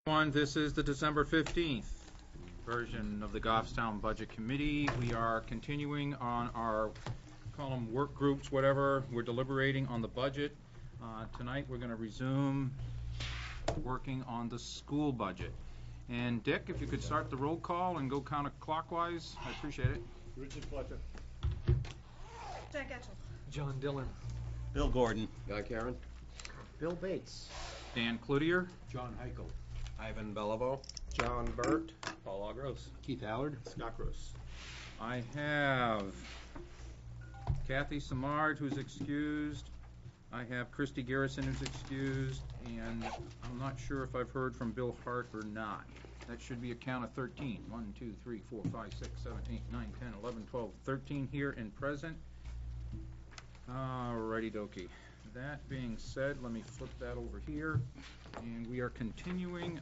This is the December 15th version of the Goffstown Budget Committee. We are continuing on our, call them work groups, whatever. We're deliberating on the budget. Tonight we're going to resume working on the school budget. And Dick, if you could start the roll call and go counterclockwise, I appreciate it. Richard Fletcher. Jack Etchell. John Dillon. Bill Gordon. Guy Karen. Bill Bates. Dan Cloutier. John Heichel. Ivan Beliveau. John Burt. Paul Agros. Keith Allard. Scott Gross. I have Kathy Samard, who's excused. I have Christy Garrison, who's excused. And I'm not sure if I've heard from Bill Hart or not. That should be a count of 13. 1, 2, 3, 4, 5, 6, 7, 8, 9, 10, 11, 12, 13 here and present. Alrighty dokey. That being said, let me flip that over here. And we are continuing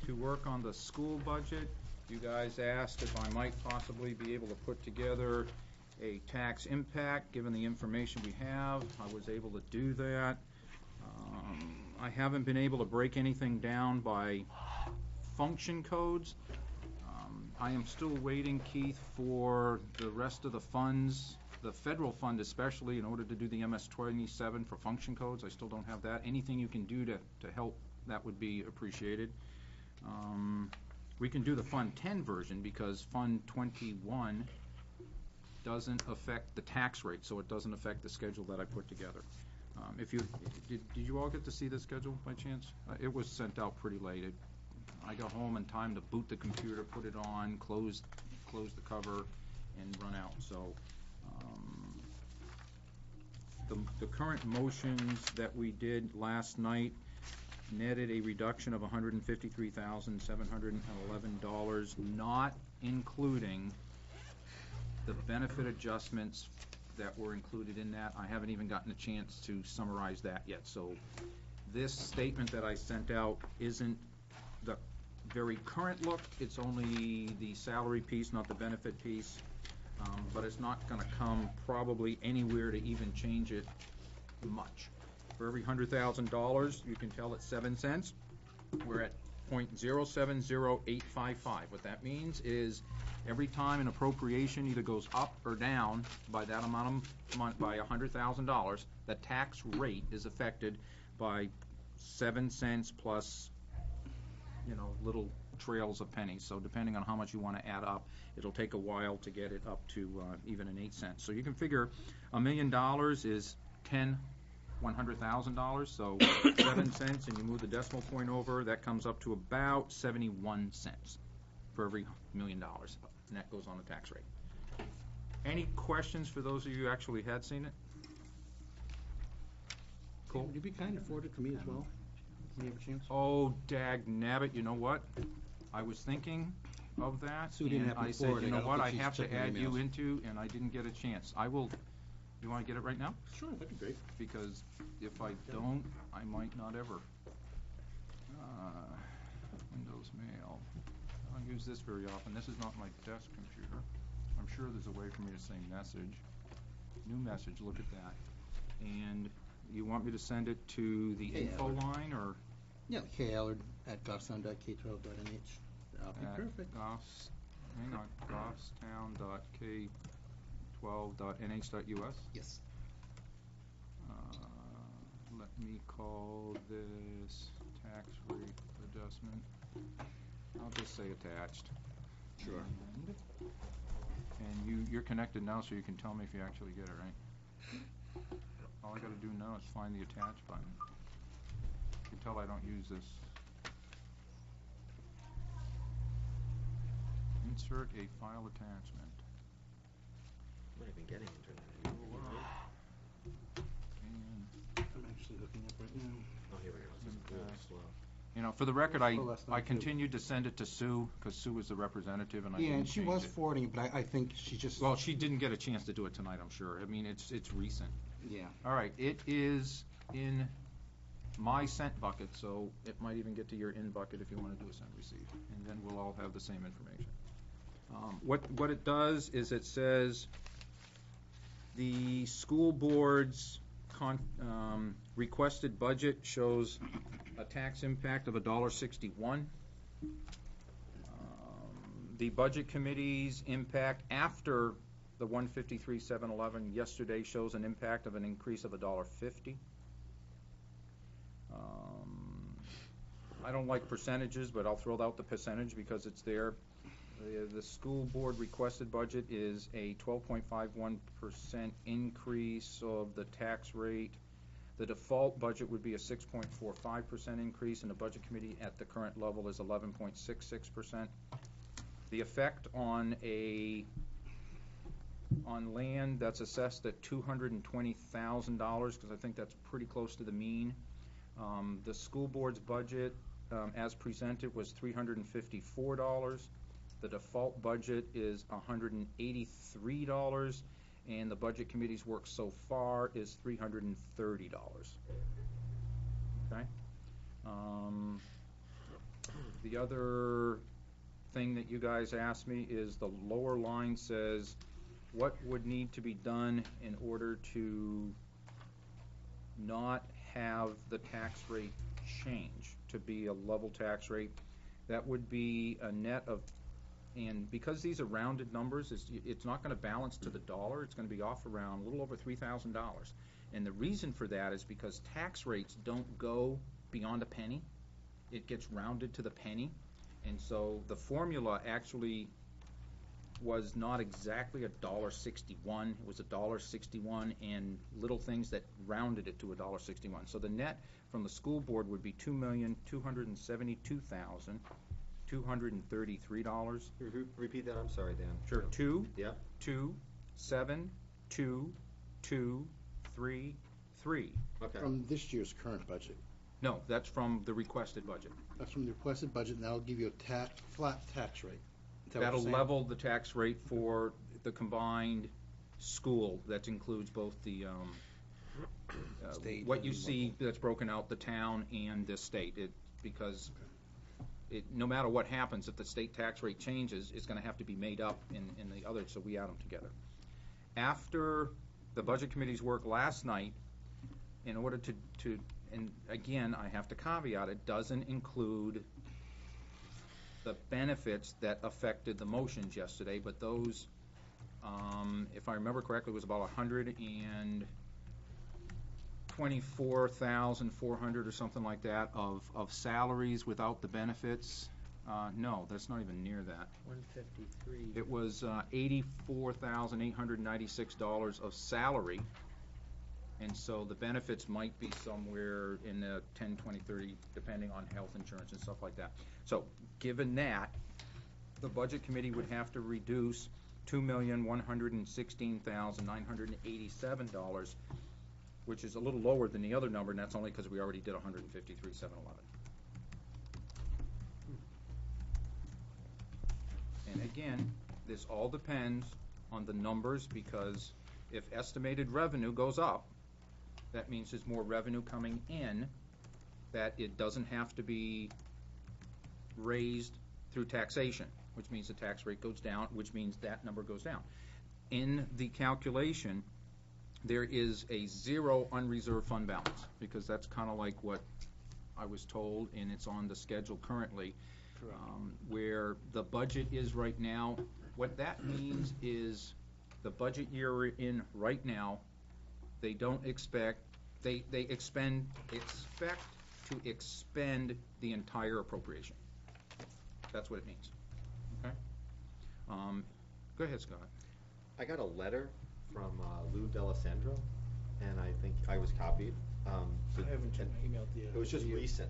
to work on the school budget. You guys asked if I might possibly be able to put together a tax impact, given the information we have. I was able to do that. I haven't been able to break anything down by function codes. I am still waiting, Keith, for the rest of the funds, the federal fund especially, in order to do the MS-27 for function codes. I still don't have that. Anything you can do to help, that would be appreciated. We can do the Fund 10 version because Fund 21 doesn't affect the tax rate, so it doesn't affect the schedule that I put together. Did you all get to see the schedule by chance? It was sent out pretty late. I got home in time to boot the computer, put it on, close the cover, and run out. So the current motions that we did last night netted a reduction of $153,711, not including the benefit adjustments that were included in that. I haven't even gotten a chance to summarize that yet. So this statement that I sent out isn't the very current look. It's only the salary piece, not the benefit piece. But it's not going to come probably anywhere to even change it much. For every $100,000, you can tell it's 7 cents. We're at 0.070855. What that means is every time an appropriation either goes up or down by that amount of money, by $100,000, the tax rate is affected by 7 cents plus, little trails of pennies. So depending on how much you want to add up, it'll take a while to get it up to even an 8 cents. So you can figure $1 million is $100,000. So 7 cents, and you move the decimal point over, that comes up to about 71 cents for every $1 million, and that goes on the tax rate. Any questions for those of you who actually had seen it? Cool. Would you be kind to forward it to me as well? When you have a chance? Oh, dag nabbit, you know what? I was thinking of that, Sue didn't and have to I said, forward it. you I know don't what, I think she's have to checking add you emails. into, and I didn't get a chance. I will, you want to get it right now? Sure, that'd be great. Because if I don't, I might not ever. Windows Mail. I don't use this very often. This is not my desk computer. I'm sure there's a way for me to say message. New message, look at that. And you want me to send it to the info line, or? Yeah, K. Allard at goffstown.k12.nh. That'll be perfect. Hang on, goffstown.k12.nh.us? Yes. Let me call this tax rate adjustment. I'll just say attached. Sure. And you're connected now, so you can tell me if you actually get it, right? All I gotta do now is find the attach button. You can tell I don't use this. Insert a file attachment. I'm not even getting internet anymore. And I'm actually looking up right now. Oh, here we go. It's just really slow. for the record, Well, that's not I true. continued to send it to Sue, because Sue is the representative, and I Yeah, didn't and she change was it. forwarding it, but I think she just... Well, she didn't get a chance to do it tonight, I'm sure. I mean, it's recent. Yeah. All right, it is in my sent bucket, so it might even get to your in bucket if you want to do a send receive, and then we'll all have the same information. What it does is it says the school board's requested budget shows a tax impact of $1.61. The budget committee's impact after the 153,711 yesterday shows an impact of an increase of $1.50. I don't like percentages, but I'll throw out the percentage because it's there. The school board requested budget is a 12.51% increase of the tax rate. The default budget would be a 6.45% increase, and the budget committee at the current level is 11.66%. The effect on land that's assessed at $220,000, because I think that's pretty close to the mean. The school board's budget, as presented, was $354. The default budget is $183, and the budget committee's work so far is $330. Okay? The other thing that you guys asked me is the lower line says, what would need to be done in order to not have the tax rate change to be a level tax rate? That would be a net of, and because these are rounded numbers, it's not going to balance to the dollar. It's going to be off around a little over $3,000. And the reason for that is because tax rates don't go beyond a penny. It gets rounded to the penny. And so the formula actually was not exactly $1.61. It was $1.61 and little things that rounded it to $1.61. So the net from the school board would be $2,272,233. Repeat that, I'm sorry, Dan. Sure. 2,2,7,2,2,3,3. Okay. From this year's current budget. No, that's from the requested budget. That's from the requested budget, and that'll give you a flat tax rate. Is that what That'll you're saying? level the tax rate for the combined school. That includes both the, State what you and see that's broken out, the town and the state. Because no matter what happens, if the state tax rate changes, it's gonna have to be made up in the other, so we add them together. After the budget committee's work last night, in order to and again, I have to caveat, it doesn't include the benefits that affected the motions yesterday, but those, if I remember correctly, was about $124,400 or something like that of salaries without the benefits. No, that's not even near that. 153. It was $84,896 of salary. And so the benefits might be somewhere in the 10, 20, 30, depending on health insurance and stuff like that. So given that, the budget committee would have to reduce $2,116,987, which is a little lower than the other number, and that's only because we already did $153,711. And again, this all depends on the numbers, because if estimated revenue goes up, that means there's more revenue coming in, that it doesn't have to be raised through taxation, which means the tax rate goes down, which means that number goes down. In the calculation, there is a zero unreserved fund balance, because that's kind of like what I was told, and it's on the schedule currently, where the budget is right now. What that means is the budget year we're in right now, they don't expect, they expect to expend the entire appropriation. That's what it means. Okay? Go ahead, Scott. I got a letter from Lou D'Alessandro, and I think I was copied. I haven't checked my email yet. It was just recent,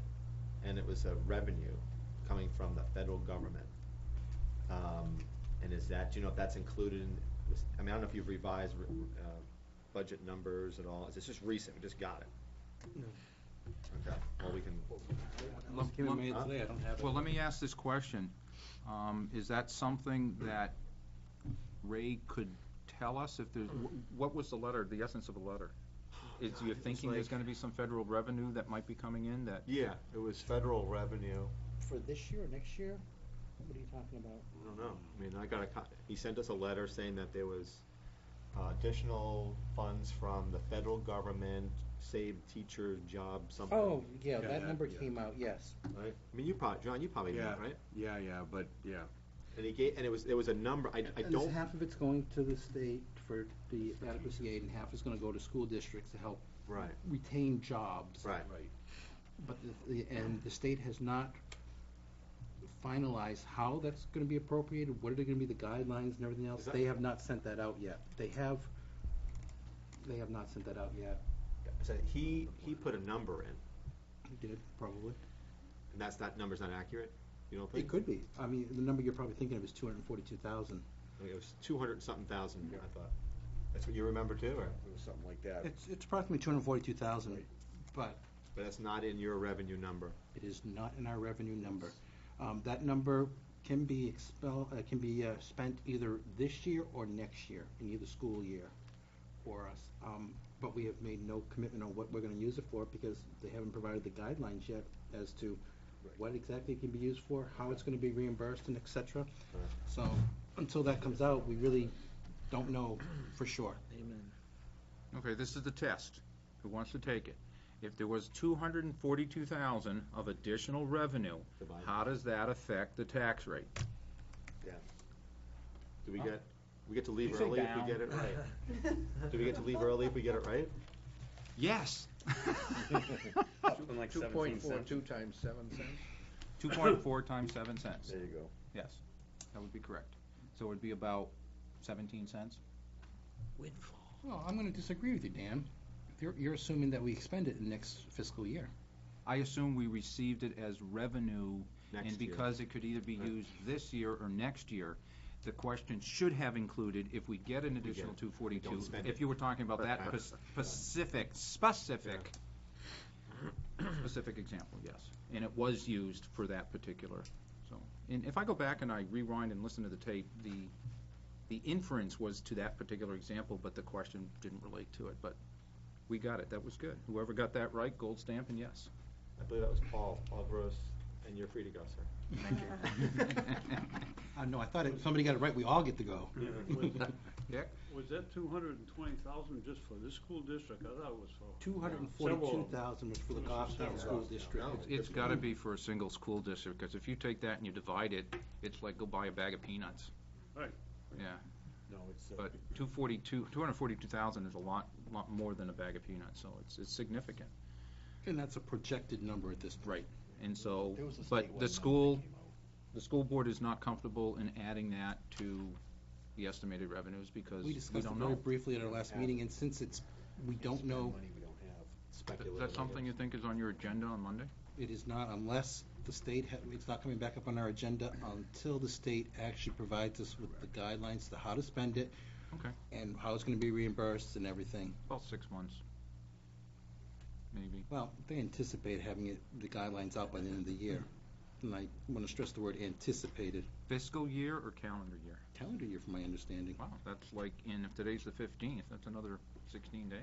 and it was a revenue coming from the federal government. And is that, do you know if that's included in, I mean, I don't know if you've revised budget numbers at all. It's just recent, we just got it. No. Okay, well, we can, Came in mail today, I don't have it. Well, let me ask this question. Is that something that Ray could tell us if there's, what was the letter, the essence of the letter? Is you thinking there's gonna be some federal revenue that might be coming in that? Yeah, it was federal revenue. For this year or next year? What are you talking about? I don't know. I mean, I got he sent us a letter saying that there was additional funds from the federal government. Save teacher job something. Oh, yeah, Yeah, that that- number yeah. came out, yes. Right? I mean, you probably, John, you probably know, Yeah, right? yeah, but, yeah. And he gave, and there was a number, I And don't, half of it's going to the state for the adequacy aid, and half is gonna go to school districts to help right, retain jobs. right. But and the state has not finalized how that's gonna be appropriated, what are gonna be the guidelines and everything else. Is that- They have not sent that out yet. They have not sent that out yet. So he put a number in, He did, probably. and that number's not accurate? You don't think? It could be. I mean, the number you're probably thinking of is 242,000. I mean, it was 200 and something thousand, I thought. That's what you remember too, or? It was something like that. It's approximately 242,000, but But that's not in your revenue number. it is not in our revenue number. That number can be spent either this year or next year, in either school year for us. But we have made no commitment on what we're gonna use it for, because they haven't provided the guidelines yet as to what exactly it can be used for, how it's gonna be reimbursed, and et cetera. Right. So, until that comes out, we really don't know for sure. Okay, this is the test. Who wants to take it? If there was 242,000 of additional revenue, Divide. how does that affect the tax rate? Do we get to leave You say early if down. we get it right? Do we get to leave early if we get it right? Yes. Something like 2.42 times 7 cents? 2.4 times 7 cents. There you go. Yes, that would be correct. So it would be about 17 cents? Well, I'm gonna disagree with you, Dan. You're assuming that we expend it in next fiscal year. I assume we received it as revenue, Next and year. because it could either be Right. used this year or next year, the question should have included, if we get an additional don't 242, spend if it. you were talking about that Right. specific example, yes. And it was used for that particular, so. And if I go back and I rewind and listen to the tape, the inference was to that particular example, but the question didn't relate to it, but we got it, that was good. Whoever got that right, gold stamp and yes. I believe that was Paul Gross, and you're free to go, sir. No, I thought somebody got it right, we all get to go. Dick? Was that 220,000 just for this school district? I thought it was for. 242,000 was for the Goffstown School District. It's gotta be for a single school district, because if you take that and you divide it, it's like go buy a bag of peanuts. Right. Yeah, No, it's, but 242,000 is a lot more than a bag of peanuts, so it's significant. And that's a projected number at this point. Right. And so, There was a but statewide the number school, that came out. the school board is not comfortable in adding that to the estimated revenues, because We we discussed it don't very know. briefly at our last meeting, and since we don't know, Money we don't have. Is Speculative. that something you think is on your agenda on Monday? it is not, unless the state, it's not coming back up on our agenda until the state actually provides us with the guidelines to how to spend it. Okay. And how it's gonna be reimbursed and everything. About 6 months, maybe. Well, they anticipate having the guidelines out by the end of the year. And I wanna stress the word anticipated. Fiscal year or calendar year? Calendar year, from my understanding. Wow, that's like, if today's the 15th, that's another 16 days.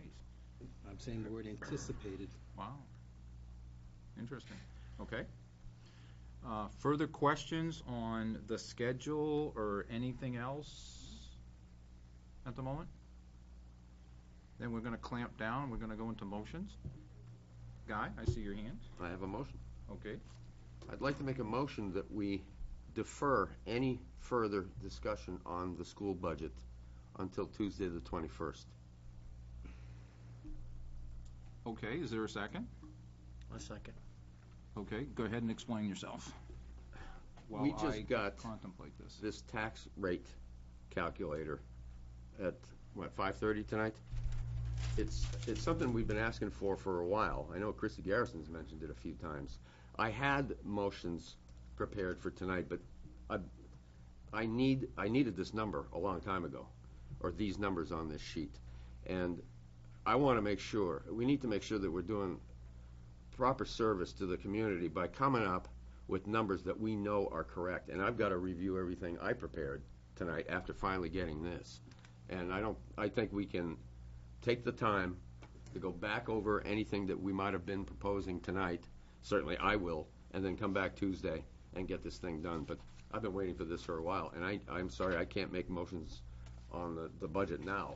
I'm saying the word anticipated. Wow. Interesting. Okay. Further questions on the schedule or anything else at the moment? Then we're gonna clamp down, we're gonna go into motions. Guy, I see your hand. I have a motion. Okay. I'd like to make a motion that we defer any further discussion on the school budget until Tuesday, the 21st. Okay, is there a second? A second. Okay, go ahead and explain yourself. While We just I got contemplate this. this tax rate calculator at, 5:30 tonight? It's something we've been asking for a while. I know Chrissy Garrison's mentioned it a few times. I had motions prepared for tonight, but I needed this number a long time ago, or these numbers on this sheet. And I want to make sure, we need to make sure that we're doing proper service to the community by coming up with numbers that we know are correct. And I've got to review everything I prepared tonight after finally getting this. And I think we can take the time to go back over anything that we might have been proposing tonight. Certainly I will, and then come back Tuesday and get this thing done. But I've been waiting for this for a while, and I'm sorry I can't make motions on the budget now.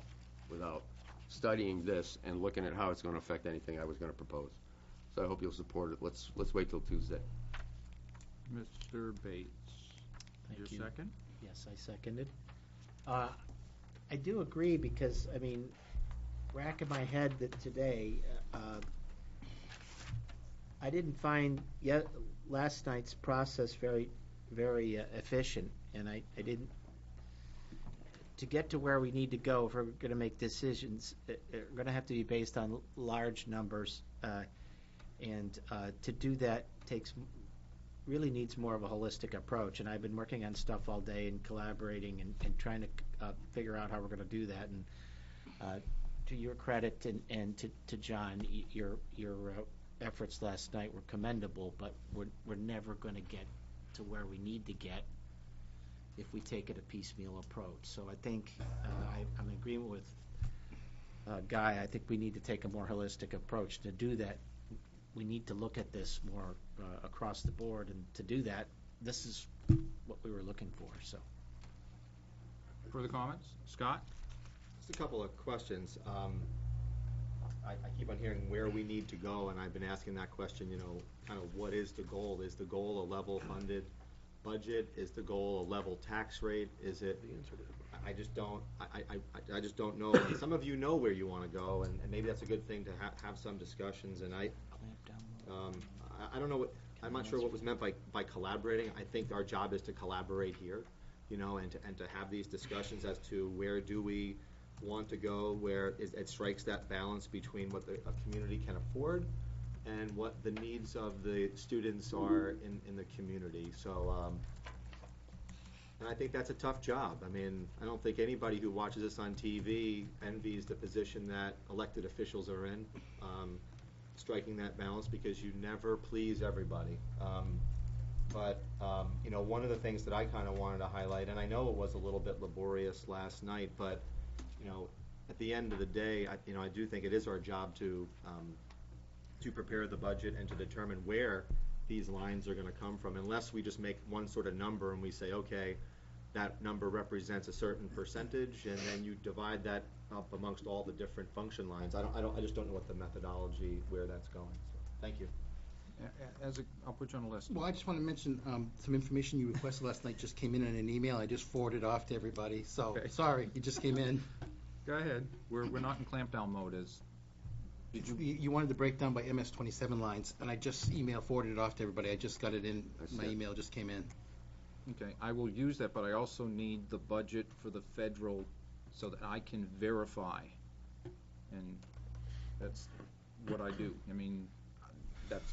without studying this and looking at how it's gonna affect anything I was gonna propose. So I hope you'll support it. Let's wait till Tuesday. Mr. Bates, your Thank you. second? Yes, I seconded. I do agree because, I mean, racking my head that today, I didn't find yet last night's process very, very efficient, and I didn't. To get to where we need to go, if we're going to make decisions, they're going to have to be based on large numbers, and to do that really needs more of a holistic approach. And I've been working on stuff all day and collaborating and trying to figure out how we're going to do that. And to your credit and to John, your efforts last night were commendable, but we're never going to get to where we need to get if we take it a piecemeal approach. So I think I'm in agreement with Guy. I think we need to take a more holistic approach. To do that, we need to look at this more across the board, and to do that, this is what we were looking for. So, Further comments? Scott? Just a couple of questions. I keep on hearing where we need to go, and I've been asking that question, kind of what is the goal? Is the goal a level funded budget? Is the goal a level tax rate? Is it, I just don't know. And some of you know where you want to go, and maybe that's a good thing to have some discussions, and I don't know I'm not sure what was meant by collaborating. I think our job is to collaborate here, and to have these discussions as to where do we want to go, where it strikes that balance between what a community can afford and what the needs of the students are in the community. So, and I think that's a tough job. I mean, I don't think anybody who watches this on TV envies the position that elected officials are in, striking that balance, because you never please everybody. But one of the things that I kind of wanted to highlight, and I know it was a little bit laborious last night, but at the end of the day, I do think it is our job to prepare the budget and to determine where these lines are going to come from, unless we just make one sort of number and we say, okay, that number represents a certain percentage, and then you divide that up amongst all the different function lines. I just don't know what the methodology, where that's going. So, thank you. I'll put you on the list. Well, I just want to mention some information you requested last night just came in an email. I just forwarded it off to everybody. So, Okay. Sorry, it just came in. Go ahead. We're not in clampdown mode. Did you? You wanted the breakdown by MS-27 lines, and I just forwarded it off to everybody. I just got it in. My email just came in. Okay, I will use that, but I also need the budget for the federal so that I can verify. And that's what I do. I mean, that's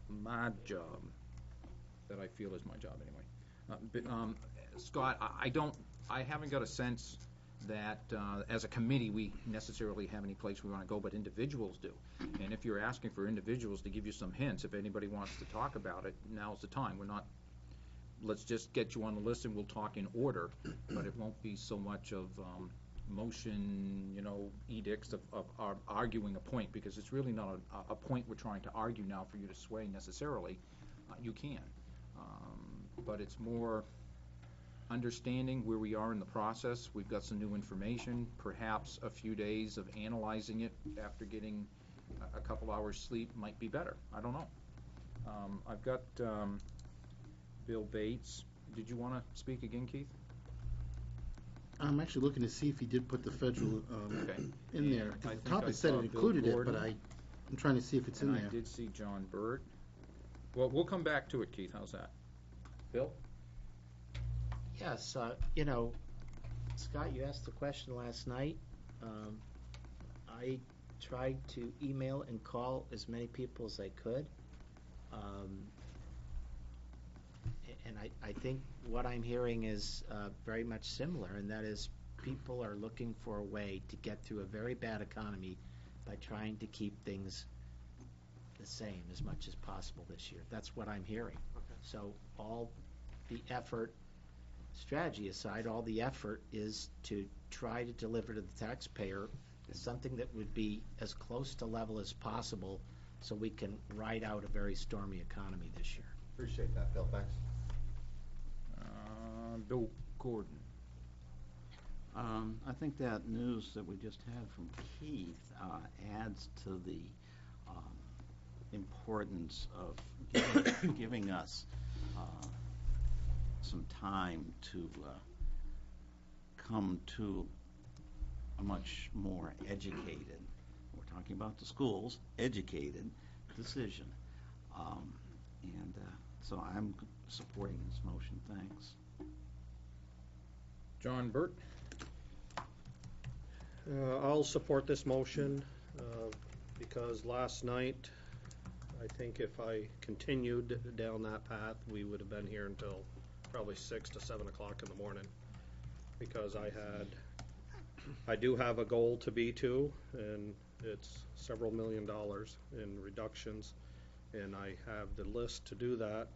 my job, that I feel is my job anyway. Scott, I haven't got a sense that as a committee we necessarily have any place we want to go, but individuals do. And if you're asking for individuals to give you some hints, if anybody wants to talk about it, now's the time. We're not, let's just get you on the list and we'll talk in order, but it won't be so much of motion, edicts of arguing a point, because it's really not a point we're trying to argue now for you to sway necessarily. You can, but it's more understanding where we are in the process. We've got some new information, perhaps a few days of analyzing it after getting a couple hours sleep might be better. I don't know. I've got Bill Bates. Did you want to speak again, Keith? I'm actually looking to see if he did put the federal Okay. in there. I The think top I it said saw it Bill included it, Gordon. but I'm trying to see if it's in And there. I did see John Burt. Well, we'll come back to it, Keith. How's that? Bill? yes, Scott, you asked the question last night. I tried to email and call as many people as I could. And I think what I'm hearing is very much similar, and that is people are looking for a way to get through a very bad economy by trying to keep things the same as much as possible this year. That's what I'm hearing. Okay. So all the effort, strategy aside, all the effort is to try to deliver to the taxpayer something that would be as close to level as possible so we can ride out a very stormy economy this year. Appreciate that, Bill. Thanks. Bill Gordon. I think that news that we just had from Keith adds to the importance of giving us some time to come to a much more educated, we're talking about the schools, educated decision. And so I'm supporting this motion. Thanks. John Burt? I'll support this motion because last night, I think if I continued down that path, we would have been here until probably 6 to 7 o'clock in the morning. Because I do have a goal to be to, and it's several $1 million in reductions. And I have the list to do that,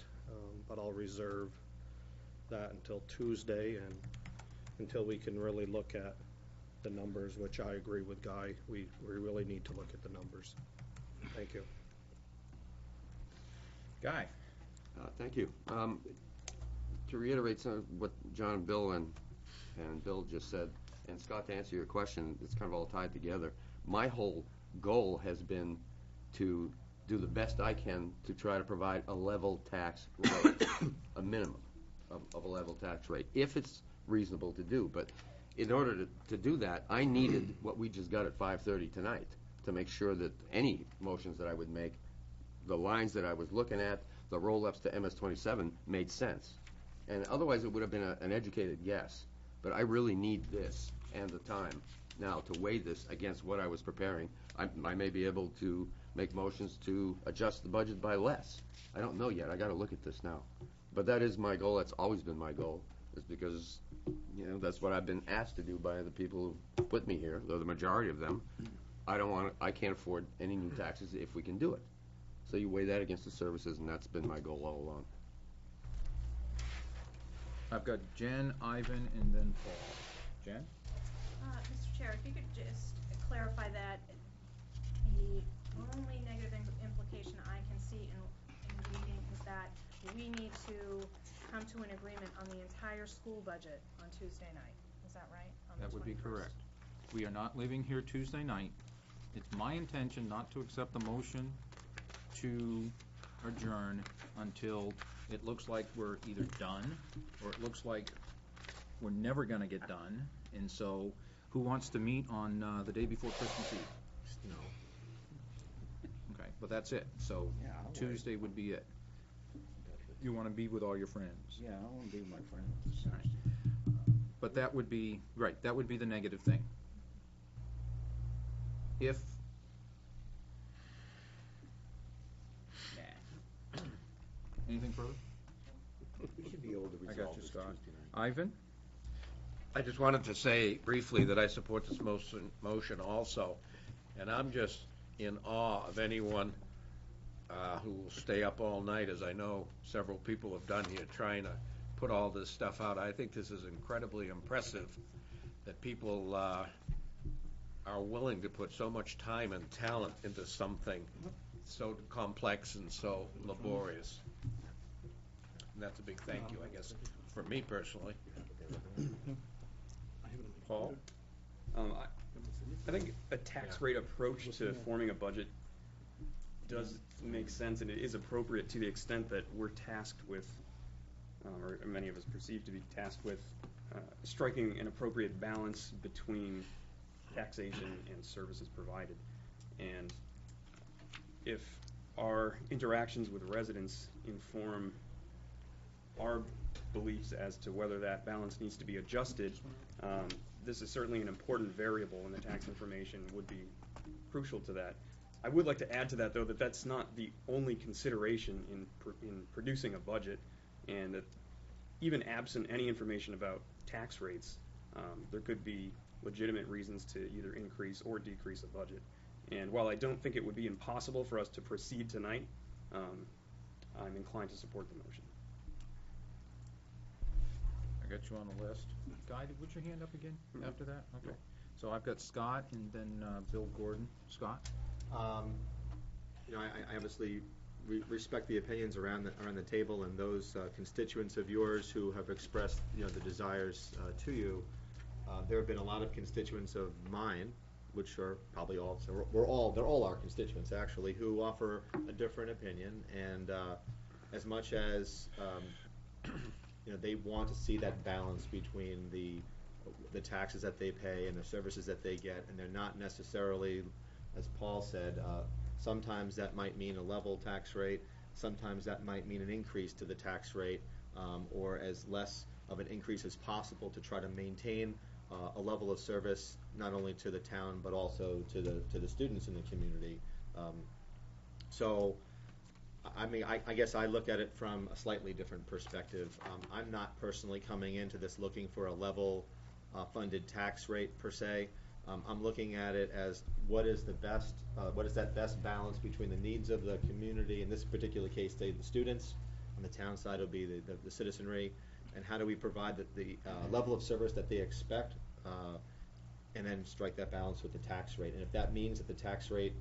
but I'll reserve that until Tuesday and until we can really look at the numbers, which I agree with Guy. We really need to look at the numbers. Thank you. Guy? Thank you. To reiterate some of what John, Bill, and Bill just said, and Scott, to answer your question, it's kind of all tied together. My whole goal has been to do the best I can to try to provide a level tax rate, a minimum of a level tax rate, if it's reasonable to do. But in order to do that, I needed what we just got at 5:30 tonight to make sure that any motions that I would make, the lines that I was looking at, the roll-ups to MS-27 made sense. And otherwise, it would have been an educated guess. But I really need this and the time now to weigh this against what I was preparing. I may be able to make motions to adjust the budget by less. I don't know yet. I got to look at this now. But that is my goal. That's always been my goal, is because, you know, that's what I've been asked to do by the people who put me here, though the majority of them. I can't afford any new taxes if we can do it. So you weigh that against the services, and that's been my goal all along. I've got Jen, Ivan, and then Paul. Jen? Mr. Chair, if you could just clarify that the only negative implication I can see in reading is that we need to come to an agreement on the entire school budget on Tuesday night. Is that right? On the That would be 21st? correct. We are not leaving here Tuesday night. It's my intention not to accept the motion to adjourn until it looks like we're either done, or it looks like we're never gonna get done. And so, who wants to meet on the day before Christmas Eve? No. Okay, but that's it. So Yeah, I'll wait. Tuesday would be it. You wanna be with all your friends. Yeah, I want to be with my friends. All right. But that would be, right, that would be the negative thing. If, anything further? We should be able to I got resolve you, this Scott. Tuesday night. Ivan? I just wanted to say briefly that I support this motion also, and I'm just in awe of anyone who will stay up all night, as I know several people have done here, trying to put all this stuff out. I think this is incredibly impressive that people are willing to put so much time and talent into something so complex and so laborious. And that's a big thank you, I guess, for me personally. Paul? I think a tax rate approach to forming a budget does make sense, and it is appropriate to the extent that we're tasked with, or many of us perceive to be tasked with, striking an appropriate balance between taxation and services provided. And if our interactions with residents inform our beliefs as to whether that balance needs to be adjusted, this is certainly an important variable, and the tax information would be crucial to that. I would like to add to that, though, that that's not the only consideration in producing a budget, and that even absent any information about tax rates, there could be legitimate reasons to either increase or decrease a budget. And while I don't think it would be impossible for us to proceed tonight, I'm inclined to support the motion. I got you on the list. Guy, put your hand up again after that? Okay. So I've got Scott and then Bill Gordon. Scott? You know, I obviously respect the opinions around the table and those constituents of yours who have expressed, you know, the desires to you. there have been a lot of constituents of mine, which are probably all, so they're all our constituents actually, who offer a different opinion, and as much as they want to see that balance between the taxes that they pay and the services that they get, and they're not necessarily, as Paul said, sometimes that might mean a level tax rate, sometimes that might mean an increase to the tax rate, or as less of an increase as possible to try to maintain a level of service not only to the town but also to the students in the community. So, I mean, I guess I look at it from a slightly different perspective. I'm not personally coming into this looking for a level funded tax rate per se. I'm looking at it as what is that best balance between the needs of the community, in this particular case, say the students, on the town side will be the citizenry, and how do we provide the level of service that they expect, and then strike that balance with the tax rate. And if that means that the tax rate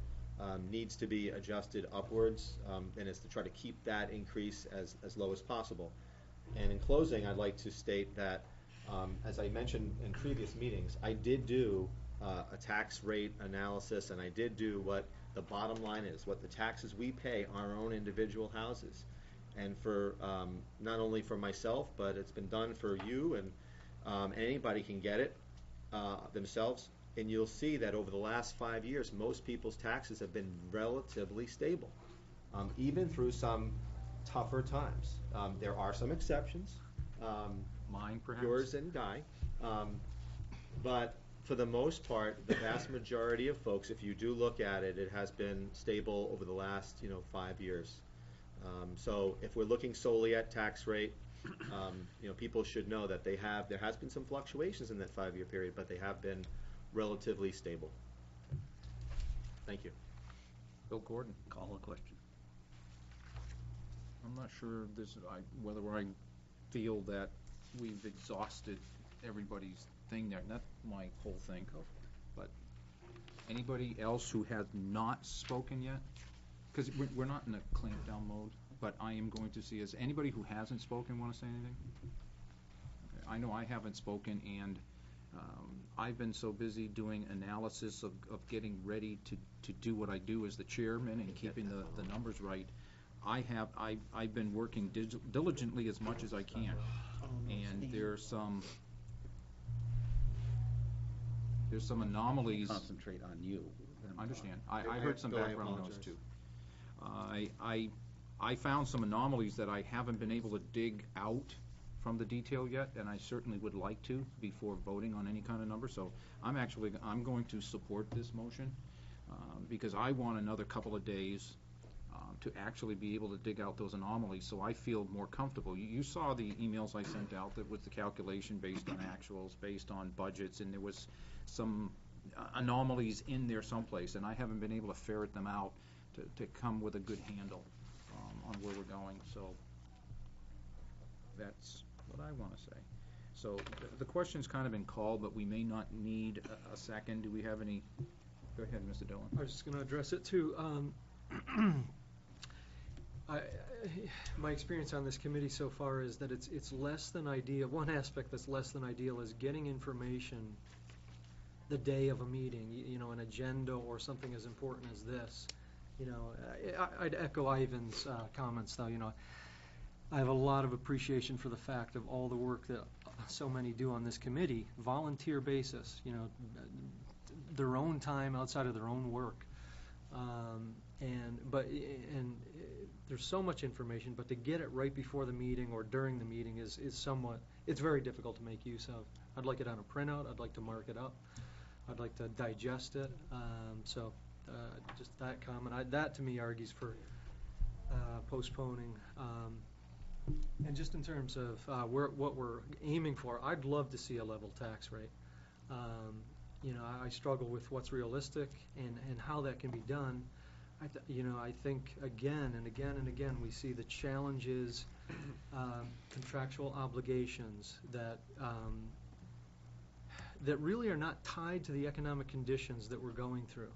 needs to be adjusted upwards, then it's to try to keep that increase as low as possible. And in closing, I'd like to state that, as I mentioned in previous meetings, I did do a tax rate analysis, and I did do what the bottom line is, what the taxes we pay on our own individual houses. And for not only for myself, but it's been done for you, and anybody can get it themselves. And you'll see that over the last 5 years, most people's taxes have been relatively stable, even through some tougher times. There are some exceptions. Mine, perhaps? Yours and Guy. But for the most part, the vast majority of folks, if you do look at it, it has been stable over the last 5 years. So if we're looking solely at tax rate, people should know that there has been some fluctuations in that 5-year period, but they have been relatively stable. Thank you. Bill Gordon. Call a question. I'm not sure whether I feel that we've exhausted everybody's thing there. Not my whole thing, but anybody else who has not spoken yet? Because we're not in a clampdown mode, but I am going to see, is anybody who hasn't spoken want to say anything? Okay, I know I haven't spoken, and I've been so busy doing analysis of getting ready to do what I do as the chairman and keeping the numbers right. I've been working diligently as much as I can, and there's some anomalies. Concentrate on you. I understand. I heard some background noise too. I found some anomalies that I haven't been able to dig out from the detail yet, and I certainly would like to before voting on any kind of number. So I'm going to support this motion because I want another couple of days to actually be able to dig out those anomalies so I feel more comfortable. You saw the emails I sent out that was the calculation based on actuals, based on budgets, and there was some anomalies in there someplace, and I haven't been able to ferret them out to come with a good handle on where we're going. So that's what I want to say. So the question's kind of been called, but we may not need a second. Do we have any? Go ahead, Mr. Dillon. I was just going to address it too. My experience on this committee so far is that it's less than ideal. One aspect that's less than ideal is getting information the day of a meeting, an agenda or something as important as this. I'd echo Ivan's comments though. I have a lot of appreciation for the fact of all the work that so many do on this committee, volunteer basis, their own time outside of their own work. And there's so much information, but to get it right before the meeting or during the meeting is somewhat, it's very difficult to make use of. I'd like it on a printout. I'd like to mark it up. I'd like to digest it. Just that comment. That to me argues for postponing. And just in terms of what we're aiming for, I'd love to see a level tax rate. I struggle with what's realistic and how that can be done. I think again and again and again we see the challenges, contractual obligations that really are not tied to the economic conditions that we're going through.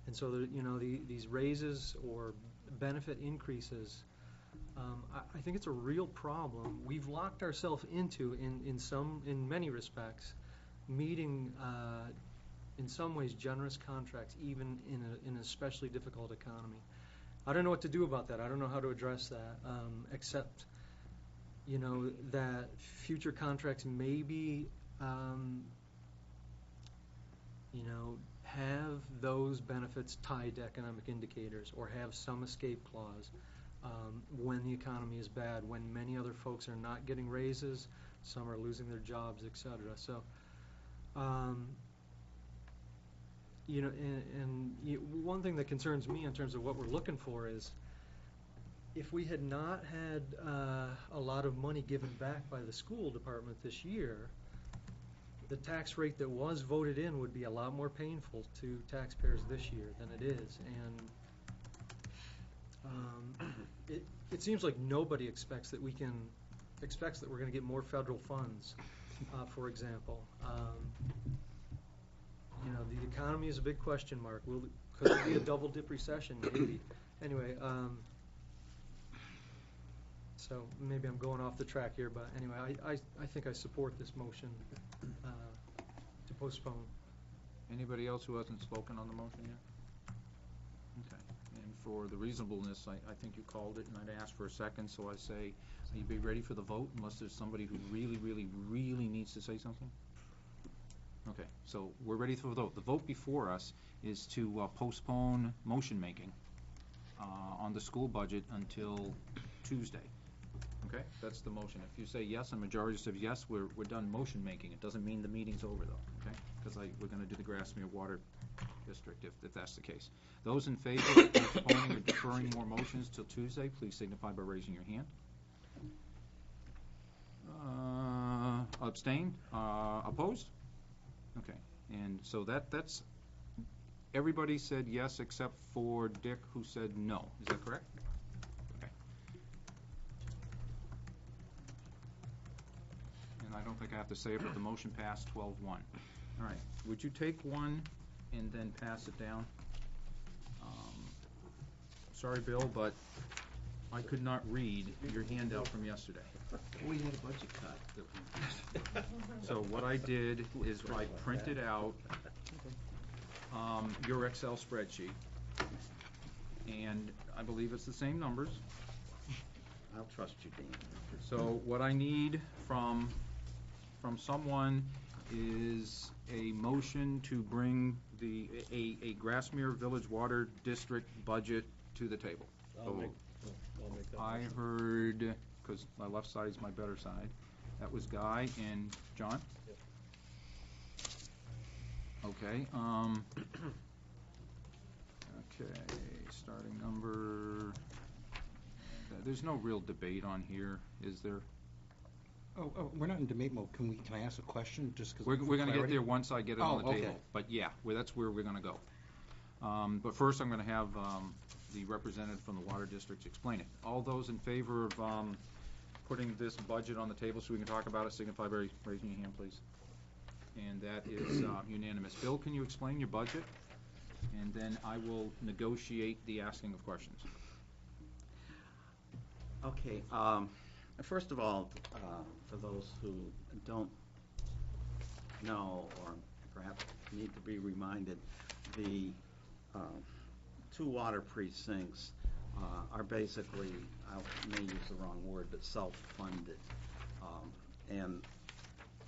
And so, these raises or benefit increases, I think it's a real problem. We've locked ourselves into, in many respects, meeting, in some ways, generous contracts, even in an especially difficult economy. I don't know what to do about that. I don't know how to address that, except, that future contracts maybe, have those benefits tied to economic indicators or have some escape clause when the economy is bad, when many other folks are not getting raises, some are losing their jobs, et cetera. So, one thing that concerns me in terms of what we're looking for is if we had not had a lot of money given back by the school department this year, the tax rate that was voted in would be a lot more painful to taxpayers this year than it is. And it seems like nobody expects that we're going to get more federal funds, for example. The economy is a big question mark. Could there be a double dip recession? Maybe. Anyway, so maybe I'm going off the track here, but anyway, I think I support this motion to postpone. Anybody else who hasn't spoken on the motion yet? Okay. And for the reasonableness, I think you called it, and I'd ask for a second, so I say, you be ready for the vote unless there's somebody who really, really, really needs to say something? Okay, so we're ready for the vote. The vote before us is to postpone motion making on the school budget until Tuesday. Okay, that's the motion. If you say yes, and majority says yes, we're done motion making. It doesn't mean the meeting's over though, okay? Because we're going to do the Grassmere Water District if that's the case. Those in favor of postponing or deferring more motions till Tuesday, please signify by raising your hand. Abstain? Opposed? Okay, and so that's, everybody said yes except for Dick, who said no. Is that correct? Okay. And I don't think I have to say it, but the motion passed 12-1. All right, would you take one and then pass it down? Sorry, Bill, but I could not read your handout from yesterday. We had a budget cut. So what I did is I printed out your Excel spreadsheet, and I believe it's the same numbers. I'll trust you, Dan. So what I need from someone is a motion to bring a Grassmere Village Water District budget to the table. I'll make that I motion. heard, because my left side is my better side, that was Guy and John? Yep. Okay, okay, starting number, there's no real debate on here, is there? Oh, we're not in debate mode. Can I ask a question, just because? We're gonna get there once I get it on the okay. table, but yeah, that's where we're gonna go. But first, I'm gonna have the representative from the Water District explain it. All those in favor of putting this budget on the table so we can talk about it, signify by raising your hand, please. And that is unanimous. Bill, can you explain your budget? And then I will negotiate the asking of questions. Okay, first of all, for those who don't know or perhaps need to be reminded, the two water precincts are basically, I may use the wrong word, but self-funded. And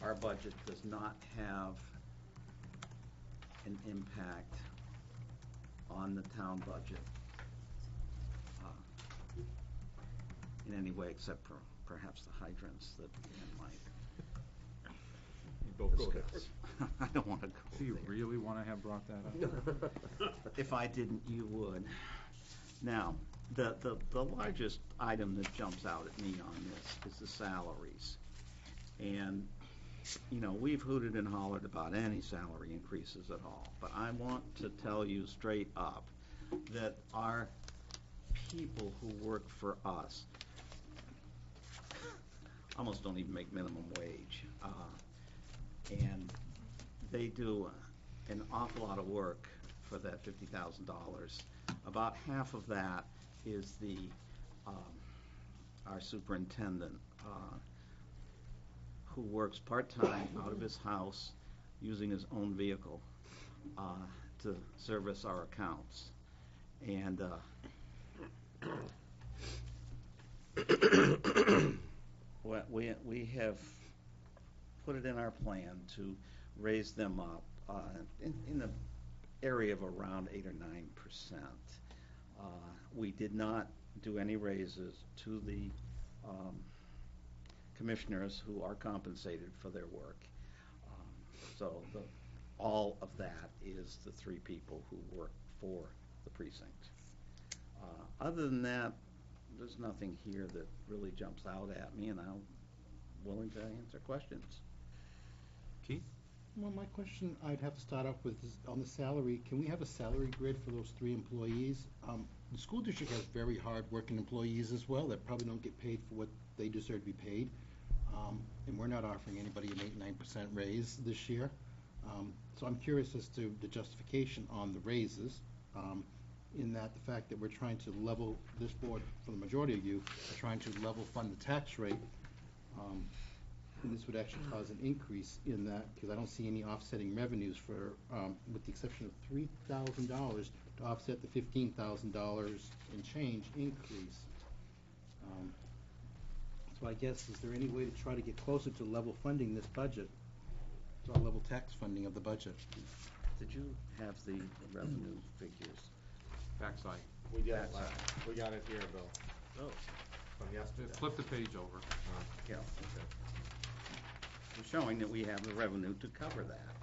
our budget does not have an impact on the town budget in any way except for perhaps the hydrants that we might discuss. I don't want to go Do you there. really want to have brought that up? If I didn't, you would. Now, the largest item that jumps out at me on this is the salaries. And, we've hooted and hollered about any salary increases at all. But I want to tell you straight up that our people who work for us almost don't even make minimum wage. And they do an awful lot of work for that $50,000. About half of that is our superintendent, who works part-time out of his house using his own vehicle to service our accounts. And we have put it in our plan to raise them up in the area of around 8 or 9%. We did not do any raises to the commissioners who are compensated for their work. So all of that is the 3 people who work for the precinct. Other than that, there's nothing here that really jumps out at me, and I'm willing to answer questions. Keith? Well, my question I'd have to start off with is on the salary. Can we have a salary grid for those 3 employees? The school district has very hard-working employees as well that probably don't get paid for what they deserve to be paid. And we're not offering anybody an 8-9% raise this year. So I'm curious as to the justification on the raises, in that the fact that we're trying to level, this board, for the majority of you, are trying to level fund the tax rate. And this would actually cause an increase in that, because I don't see any offsetting revenues for, with the exception of $3,000 to offset the $15,000 and change increase. So I guess, is there any way to try to get closer to level funding this budget, to level tax funding of the budget? Did you have the revenue figures? Backside. We got it here, Bill. Oh. From yesterday. Flip the page over. Yeah, okay. We're showing that we have the revenue to cover that.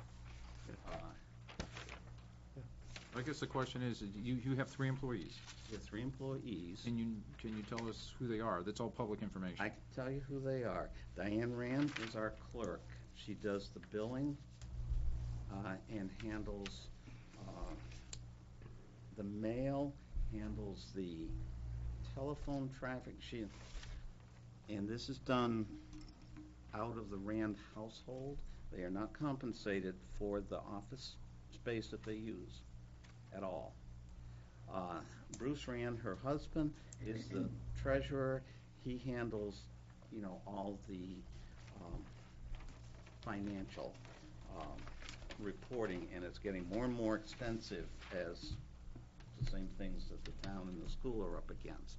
I guess the question is, you have 3 employees. We have 3 employees. Can you tell us who they are? That's all public information. I can tell you who they are. Diane Rand is our clerk. She does the billing and handles the mail, handles the telephone traffic. And this is done out of the Rand household. They are not compensated for the office space that they use at all. Bruce Rand, her husband, is the treasurer. He handles, all the financial reporting, and it's getting more and more extensive as the same things that the town and the school are up against.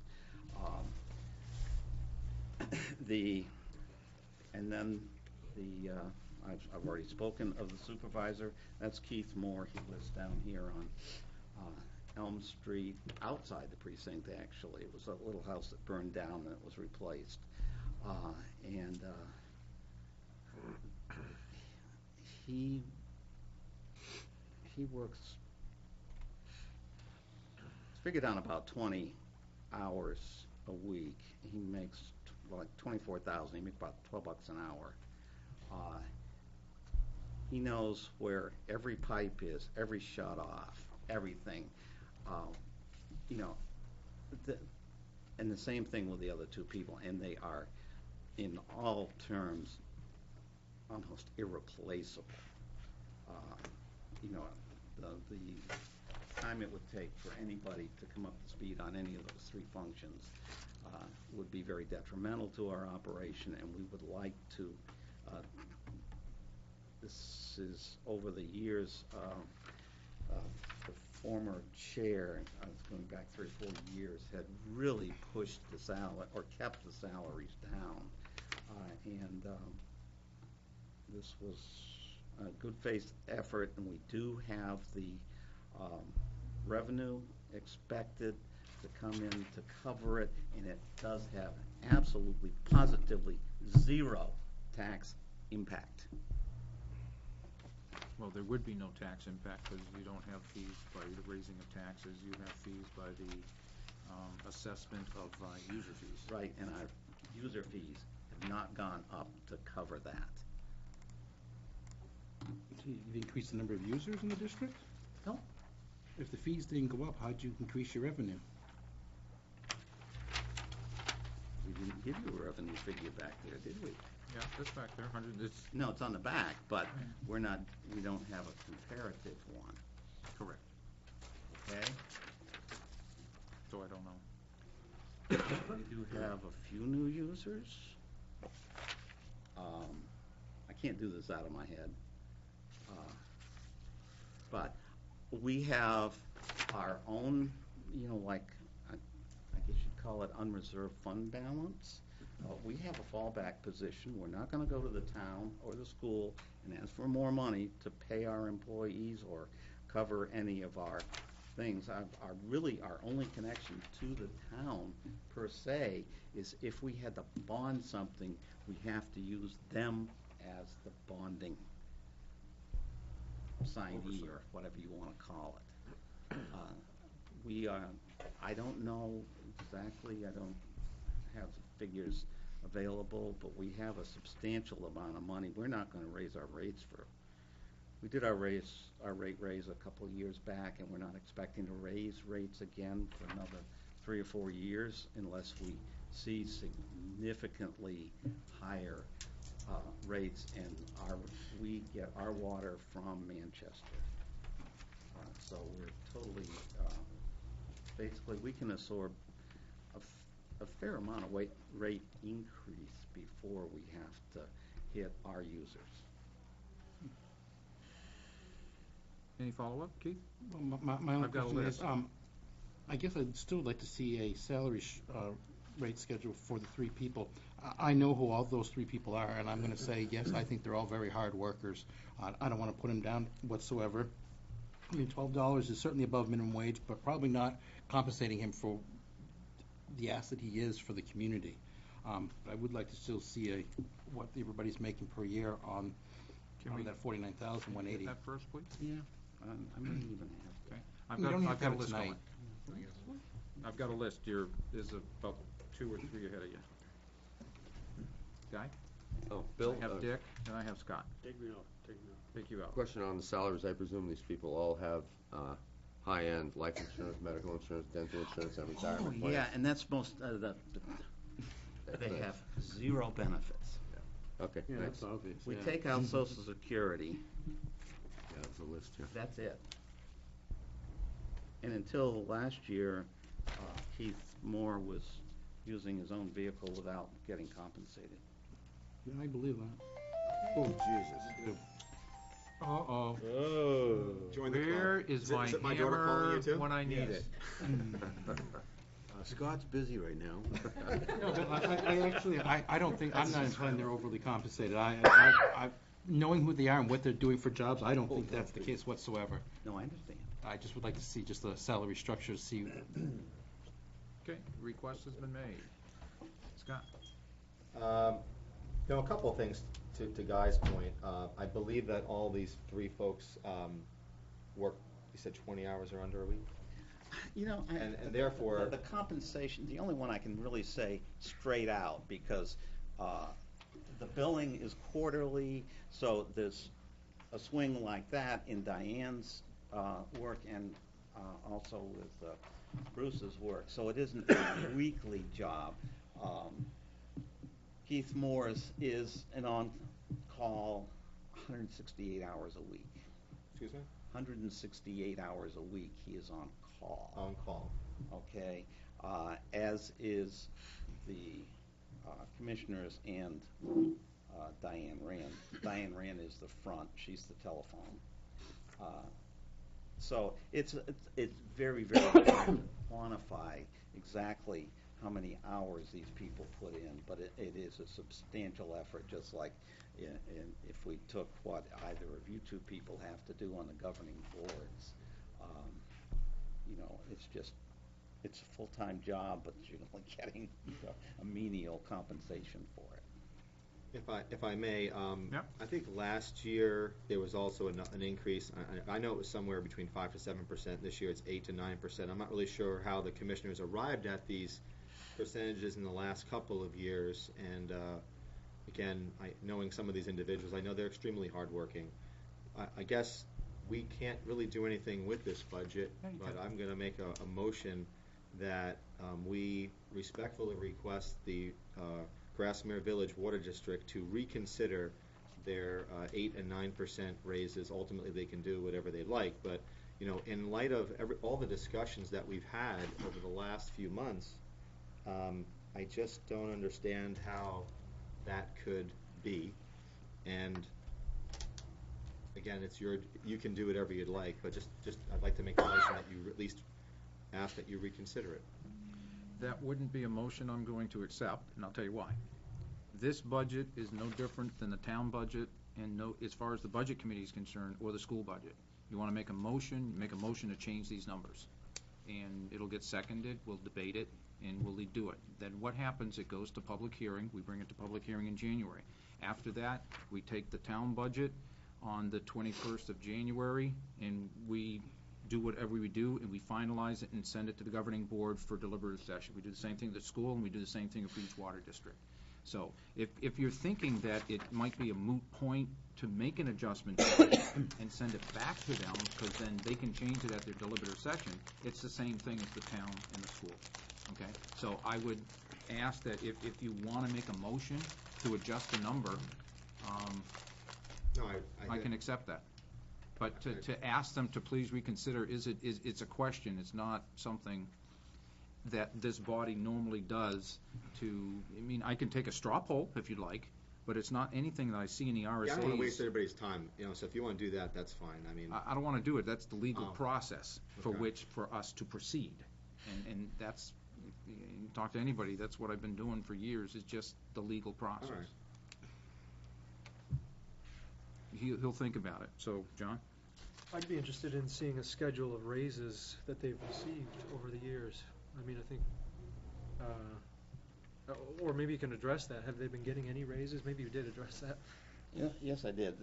I've already spoken of the supervisor. That's Keith Moore. He lives down here on Elm Street, outside the precinct, actually. It was a little house that burned down and it was replaced. He works, it's figured on about 20 hours a week. He makes like $24,000. He makes about $12 an hour. He knows where every pipe is, every shut off, everything. And the same thing with the other 2 people, and they are, in all terms, almost irreplaceable. The time it would take for anybody to come up to speed on any of those 3 functions would be very detrimental to our operation, and we would like to, this is over the years, the former chair, I was going back 3 or 4 years, had really pushed the salary, or kept the salaries down. This was a good faith effort, and we do have the revenue expected to come in to cover it, and it does have absolutely, positively 0 tax impact. Well, there would be no tax impact because you don't have fees by the raising of taxes. You have fees by the assessment of user fees. Right, and our user fees have not gone up to cover that. So you've increased the number of users in the district? No. If the fees didn't go up, how'd you increase your revenue? We didn't give you a revenue figure back there, did we? Yeah, that's back there, 100, No, it's on the back, but we don't have a comparative one. correct. Okay? So I don't know. We do have a few new users. I can't do this out of my head. But we have our own, like, I guess you'd call it unreserved fund balance. We have a fallback position. We're not going to go to the town or the school and ask for more money to pay our employees or cover any of our things. Our only connection to the town, per se, is if we had to bond something, we have to use them as the bonding signee, or whatever you want to call it. I don't know exactly, I don't have the figures available, but we have a substantial amount of money. We're not going to raise our rates we did our rate raise a couple of years back, and we're not expecting to raise rates again for another 3 or 4 years unless we see significantly higher rates, and we get our water from Manchester. So we're totally, basically, we can absorb a fair amount of rate increase before we have to hit our users. Any follow-up, Keith? Well, my only I've got a question is, list. I guess I'd still like to see a salary rate schedule for the 3 people. I know who all those 3 people are, and I'm going to say, yes, I think they're all very hard workers. I don't want to put them down whatsoever. I mean, $12 is certainly above minimum wage, but probably not compensating him for the asset he is for the community. But I would like to still see what everybody's making per year on that $49,180. Get that first, please? Yeah, I may even have. Okay. We don't I've have to got a have it list tonight. going. I've got a list. There's about 2 or 3 ahead of you. Guy? Oh, Bill, I have Dick, and I have Scott. Take me out, take me out. Take you out. question on the salaries. I presume these people all have high-end life insurance, medical insurance, dental insurance, and retirement plans? Yeah, and that's most, they have 0 benefits. Okay, Yeah, thanks. that's obvious. We yeah. take out Social Security, Yeah, there's a list here. that's it. And until last year, Keith Moore was using his own vehicle without getting compensated. Yeah, I believe that. Oh, Jesus. Uh-oh. Oh. Join the club. Where is my Is it my daughter calling hammer you too? when I need Yes. it? Scott's busy right now. No, but I actually, I don't think, I'm not inclined they're overly compensated. Knowing who they are and what they're doing for jobs, I don't think that's the case whatsoever. No, I understand. I just would like to see just the salary structure, to see. Okay, request has been made. Scott? A couple of things to Guy's point. I believe that all these 3 folks work, you said 20 hours or under a week? And therefore... The compensation, the only one I can really say straight out, because the billing is quarterly, so there's a swing like that in Diane's work and also with Bruce's work. So it isn't a weekly job. Keith Morris is an on-call 168 hours a week. Excuse me? 168 hours a week he is on call. On call. Okay, as is the commissioners and Diane Rand. Diane Rand is the front, she's the telephone. So it's very, very hard to quantify exactly how many hours these people put in, but it is a substantial effort, just like if we took what either of you 2 people have to do on the governing boards. It's a full-time job, but you're only getting a menial compensation for it. If I may, Yep. I think last year there was also an increase. I know it was somewhere between 5 to 7%. This year it's 8 to 9%. I'm not really sure how the commissioners arrived at these percentages in the last couple of years. And again, knowing some of these individuals, I know they're extremely hardworking. I guess we can't really do anything with this budget, but I'm going to make a motion that we respectfully request the Grassmere Village Water District to reconsider their 8 and 9% raises. Ultimately, they can do whatever they like, but in light of all the discussions that we've had over the last few months, I just don't understand how that could be. And again, it's you can do whatever you'd like, but just, I'd like to make a motion that you at least ask that you reconsider it. That wouldn't be a motion I'm going to accept, and I'll tell you why. This budget is no different than the town budget, and as far as the budget committee is concerned, or the school budget. You want to make a motion to change these numbers. And it'll get seconded, we'll debate it, and we'll do it. Then what happens, it goes to public hearing, we bring it to public hearing in January. After that, we take the town budget on the 21st of January, and we do whatever we do, and we finalize it and send it to the governing board for deliberative session. We do the same thing at the school, and we do the same thing for each water district. So if you're thinking that it might be a moot point to make an adjustment to it and send it back to them, because then they can change it at their deliberative session, it's the same thing as the town and the school, okay? So I would ask that if you want to make a motion to adjust the number, No, I can accept that. But to ask them to please reconsider, it's a question, it's not something that this body normally does I can take a straw poll if you'd like, but it's not anything that I see in the RSA's. Yeah, I don't want to waste everybody's time, so if you want to do that, that's fine, I don't want to do it, that's the legal process okay. for us to proceed. And that's, you talk to anybody, that's what I've been doing for years, is just the legal process. All right. He'll think about it. So, John? I'd be interested in seeing a schedule of raises that they've received over the years. I think, or maybe you can address that. Have they been getting any raises? Maybe you did address that. Yeah, yes, I did.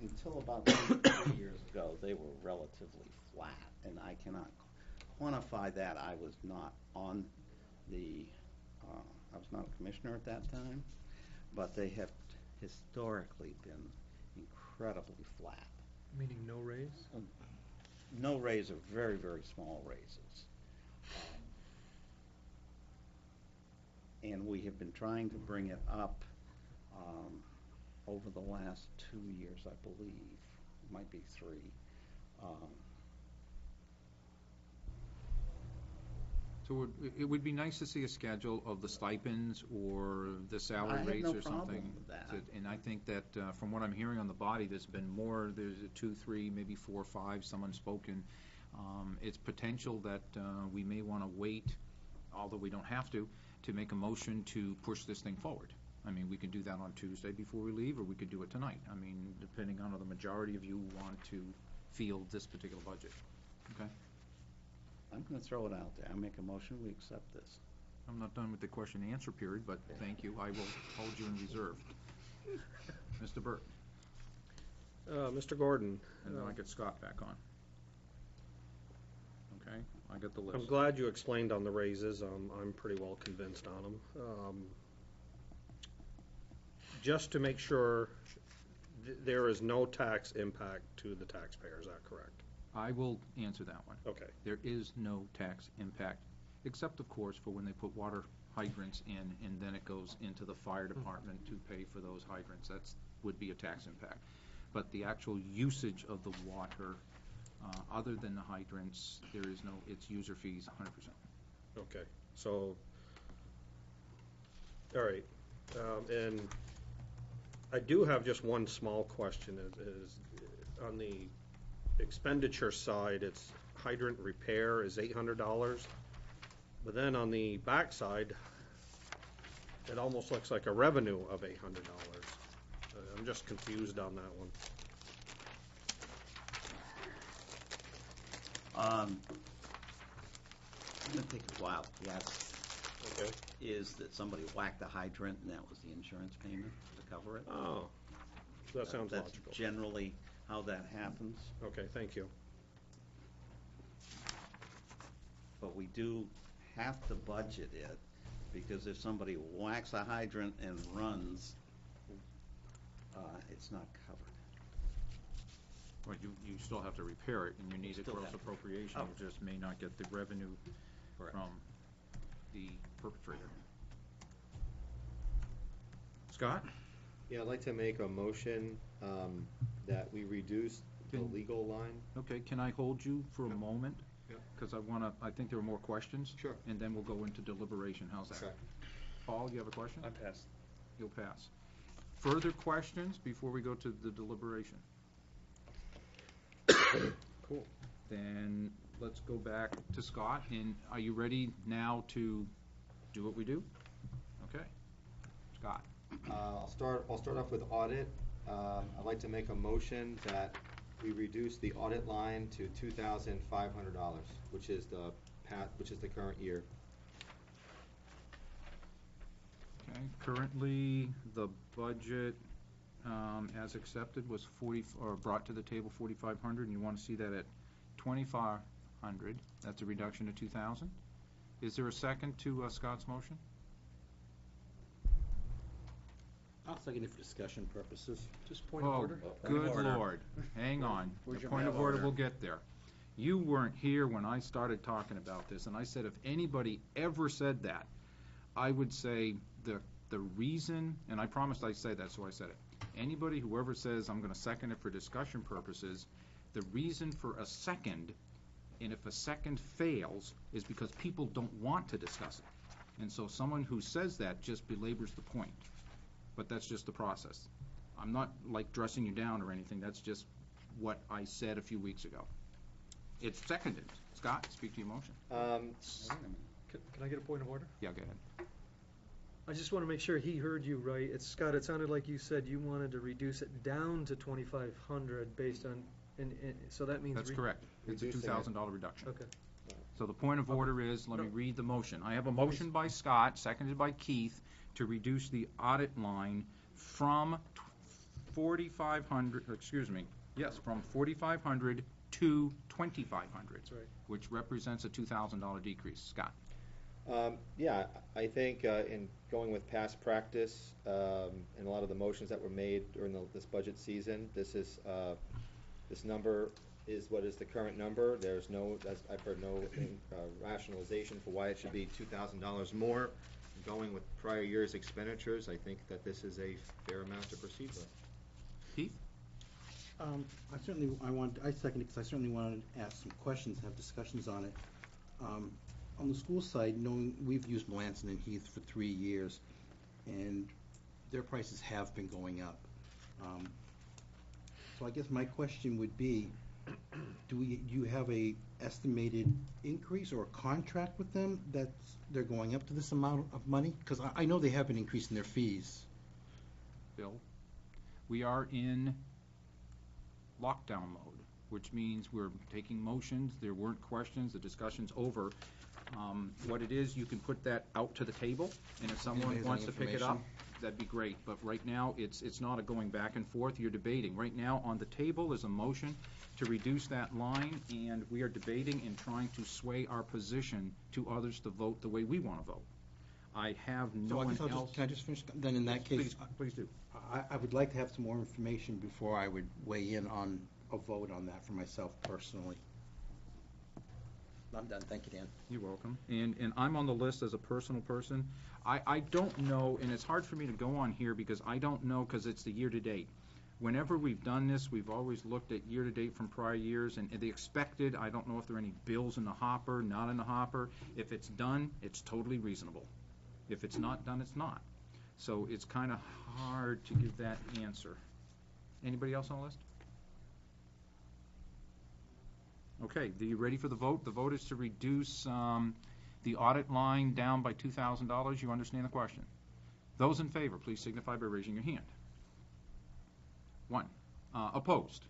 Until about 2 years ago, they were relatively flat, and I cannot quantify that. I was not on I was not a commissioner at that time, but they have historically been incredibly flat. Meaning no raise? No raise or very, very small raises. And we have been trying to bring it up over the last 2 years, I believe. It might be 3. So it would be nice to see a schedule of the stipends or the salary rates or something. I have no problem with that. And I think that from what I'm hearing on the body, there's been more, there's 2, 3, maybe 4, 5, someone spoken. It's potential that we may want to wait, although we don't have to make a motion to push this thing forward. We can do that on Tuesday before we leave, or we could do it tonight. Depending on how the majority of you want to field this particular budget. Okay? I'm going to throw it out there. I make a motion, we accept this. I'm not done with the question and answer period, but thank you. I will hold you in reserve. Mr. Burt. Mr. Gordon. And then I get Scott back on. Okay, I got the list. I'm glad you explained on the raises. I'm pretty well convinced on them. Just to make sure there is no tax impact to the taxpayer, is that correct? I will answer that one. Okay. There is no tax impact, except of course for when they put water hydrants in and then it goes into the fire department to pay for those hydrants. That would be a tax impact. But the actual usage of the water, other than the hydrants, there is no, it's user fees 100%. Okay, so, all right, and I do have just one small question, is on the expenditure side, it's hydrant repair is $800, but then on the back side, it almost looks like a revenue of $800. I'm just confused on that one. I'm going to take a wild guess. Okay. Is that somebody whacked the hydrant and that was the insurance payment to cover it? Oh, that sounds That's logical. generally how that happens. Okay, thank you. But we do have to budget it, because if somebody whacks a hydrant and runs, it's not covered. Well, you still have to repair it, and you need a Still gross have to. appropriation. Oh. You just may not get the revenue Correct. from the perpetrator. Scott? Yeah, I'd like to make a motion that we reduce the legal line. Okay, can I hold you for a moment? Yep. Because I think there are more questions. Sure. And then we'll go into deliberation. How's that? Okay. Paul, you have a question? I passed. You'll pass. Further questions before we go to the deliberation? Cool. Then let's go back to Scott, and are you ready now to do what we do? Okay. Scott? I'll start off with audit. I'd like to make a motion that we reduce the audit line to $2,500, which is the current year. Okay, currently, the budget, as accepted, was brought to the table 4,500, and you want to see that at 2,500. That's a reduction to 2,000. Is there a second to Scott's motion? I'll second it for discussion purposes. Just point of order. Good Lord. Hang on. Where's your Point of mail order, order? we'll get there. You weren't here when I started talking about this, and I said if anybody ever said that, I would say the reason, and I promised I'd say that, so I said it. Anybody, whoever says I'm gonna second it for discussion purposes, the reason for a second, and if a second fails, is because people don't want to discuss it. And so someone who says that just belabors the point. But that's just the process. I'm not like dressing you down or anything, that's just what I said a few weeks ago. It's seconded. Scott, speak to your motion. Can I get a point of order? Yeah, go ahead. I just want to make sure he heard you right. Scott, it sounded like you said you wanted to reduce it down to 2,500 based on, and so that means. That's correct. It's a Reducing it. $2,000 reduction. Okay. So the point of order is, let me read the motion. I have a motion by Scott, seconded by Keith, to reduce the audit line from 4,500, from 4,500 to 2,500. That's right. Which represents a $2,000 decrease. Scott? Yeah, I think in going with past practice and a lot of the motions that were made during this budget season, this number is what is the current number. There's no, I've heard no rationalization for why it should be $2,000 more. Going with prior year's expenditures, I think that this is a fair amount to proceed with. Keith? I second it because I certainly wanted to ask some questions, have discussions on it. On the school side, knowing we've used Melanson and Heath for 3 years, and their prices have been going up. So I guess my question would be, do you have a estimated increase or a contract with them that they're going up to this amount of money? Because I know they have been increasing their fees. Bill? We are in lockdown mode, which means we're taking motions, there weren't questions, the discussion's over. What it is, you can put that out to the table, and if someone Anybody has wants any to pick it up, information? that'd be great. But right now, it's not a going back and forth, you're debating. Right now, on the table is a motion to reduce that line, and we are debating and trying to sway our position to others to vote the way we want to vote. I have no So I one guess else. can I just finish? Then in that case, Please do. I would like to have some more information before I would weigh in on a vote on that for myself personally. I'm done. Thank you, Dan. You're welcome. And I'm on the list as a personal person. I don't know, and it's hard for me to go on here because I don't know, because it's the year-to-date. Whenever we've done this, we've always looked at year-to-date from prior years, and the expected, I don't know if there are any bills in the hopper, not in the hopper. If it's done, it's totally reasonable. If it's not done, it's not. So it's kind of hard to give that answer. Anybody else on the list? Okay, are you ready for the vote? The vote is to reduce the audit line down by $2,000. You understand the question? Those in favor, please signify by raising your hand. 1. Opposed?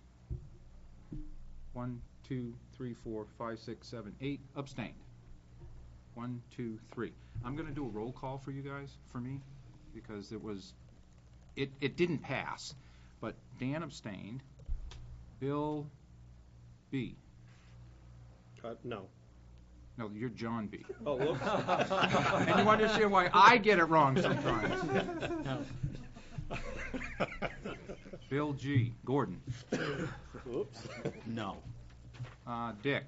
1, 2, 3, 4, 5, 6, 7, 8. Abstained? 1, 2, 3. I'm going to do a roll call for you guys, for me, because it didn't pass, but Dan abstained. Bill B. No. No, you're John B. Oh, whoops. And you understand why I get it wrong sometimes. Bill G. Gordon. Whoops. No. Dick.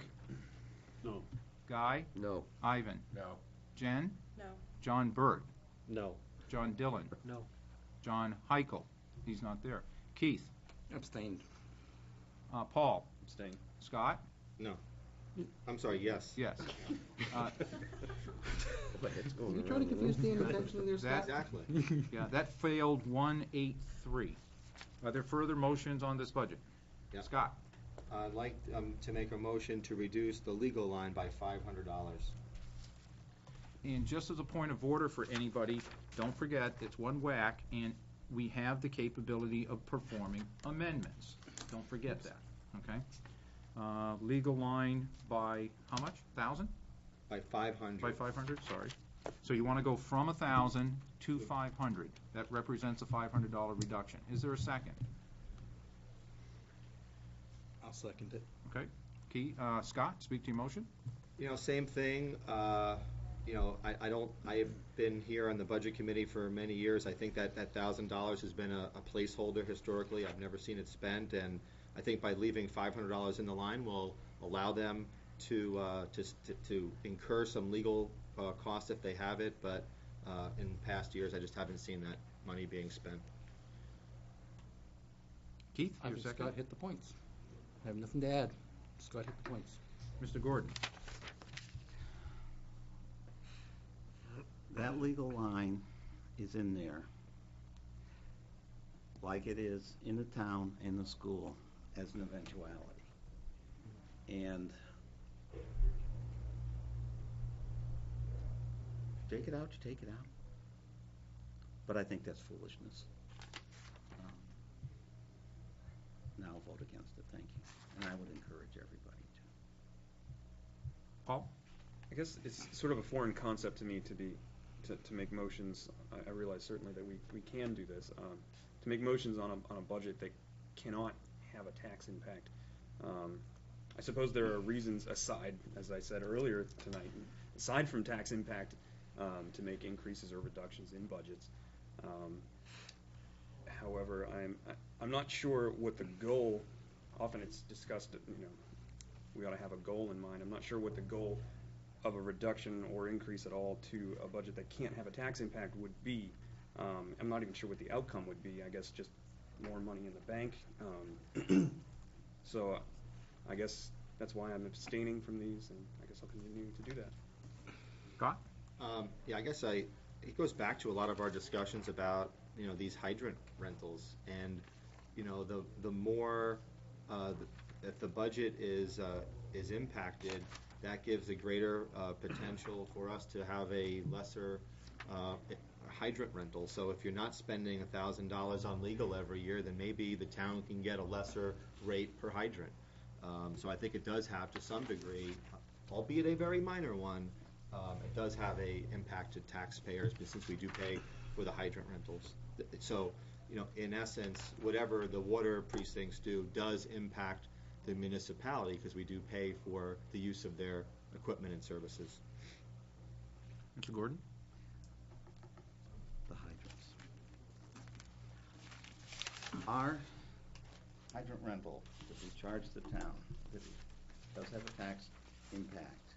No. Guy. No. Ivan. No. Jen. No. John Burt. No. John Dillon. No. John Heichel. He's not there. Keith. Abstained. Paul. Abstain. Scott. No. I'm sorry, yes. Yes. What the heck's going You on? trying to confuse Dan intentionally there, Scott? Exactly. Yeah, that failed 183. Are there further motions on this budget? Yeah. Scott. I'd like to make a motion to reduce the legal line by $500. And just as a point of order for anybody, don't forget, it's one whack, and we have the capability of performing amendments. Don't forget that, okay? Legal line by, how much? 1,000? By 500. By 500, sorry. So you want to go from 1,000 to 500. That represents a $500 reduction. Is there a second? I'll second it. Okay. Scott, speak to your motion. Same thing. I've been here on the budget committee for many years. I think that $1,000 has been a placeholder historically. I've never seen it spent, and I think by leaving $500 in the line will allow them to incur some legal costs if they have it, but in past years, I just haven't seen that money being spent. Keith, I your think second. Scott hit the points. I have nothing to add. Scott hit the points. Mr. Gordon. That legal line is in there, like it is in the town and the school, as an eventuality. And take it out, you take it out. But I think that's foolishness. Now I'll vote against it, thank you. And I would encourage everybody to. Paul? I guess it's sort of a foreign concept to me to make motions. I realize certainly that we can do this. To make motions on a budget that cannot have a tax impact. I suppose there are reasons aside, as I said earlier tonight, aside from tax impact, to make increases or reductions in budgets. However, I'm not sure what the goal. Often it's discussed that we ought to have a goal in mind. I'm not sure what the goal of a reduction or increase at all to a budget that can't have a tax impact would be. I'm not even sure what the outcome would be. I guess just more money in the bank. So I guess that's why I'm abstaining from these, and I guess I'll continue to do that. Scott? I guess it goes back to a lot of our discussions about these hydrant rentals, and the more if the budget is impacted, that gives a greater potential for us to have a lesser hydrant rental. So if you're not spending $1,000 on legal every year, then maybe the town can get a lesser rate per hydrant. So I think it does have, to some degree, albeit a very minor one, it does have a impact to taxpayers, but since we do pay for the hydrant rentals. So, in essence, whatever the water precincts do does impact the municipality because we do pay for the use of their equipment and services. Mr. Gordon? The hydrants. Our hydrant rental that we charge the town, that does have a tax impact,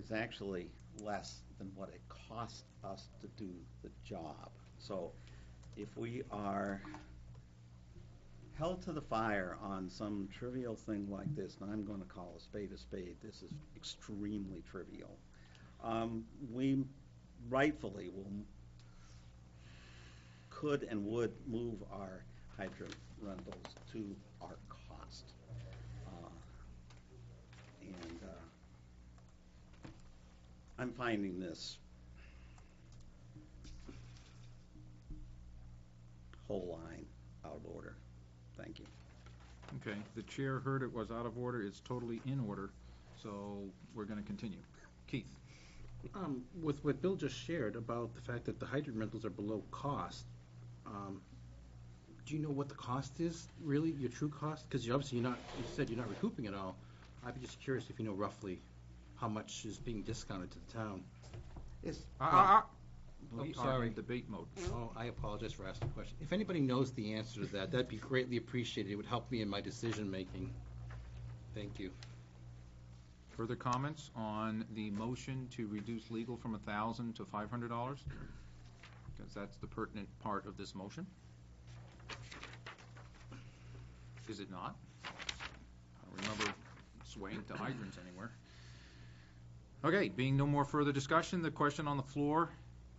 is actually less than what it costs us to do the job. So if we are held to the fire on some trivial thing like this, and I'm going to call a spade, this is extremely trivial, we rightfully could and would move our hydrant rentals to our cost. And I'm finding this whole line out of order. Thank you. Okay, the chair heard it was out of order. It's totally in order, so we're going to continue. Keith? With what Bill just shared about the fact that the hydrant rentals are below cost, do you know what the cost is, really, your true cost? Because obviously you said you're not recouping it all. I'd be just curious if you know roughly how much is being discounted to the town. We are sorry. in debate mode. Oh, I apologize for asking the question. If anybody knows the answer to that, that'd be greatly appreciated. It would help me in my decision-making. Thank you. Further comments on the motion to reduce legal from $1,000 to $500? Because that's the pertinent part of this motion. Is it not? I don't remember swaying to hydrants anywhere. Okay, being no more further discussion, the question on the floor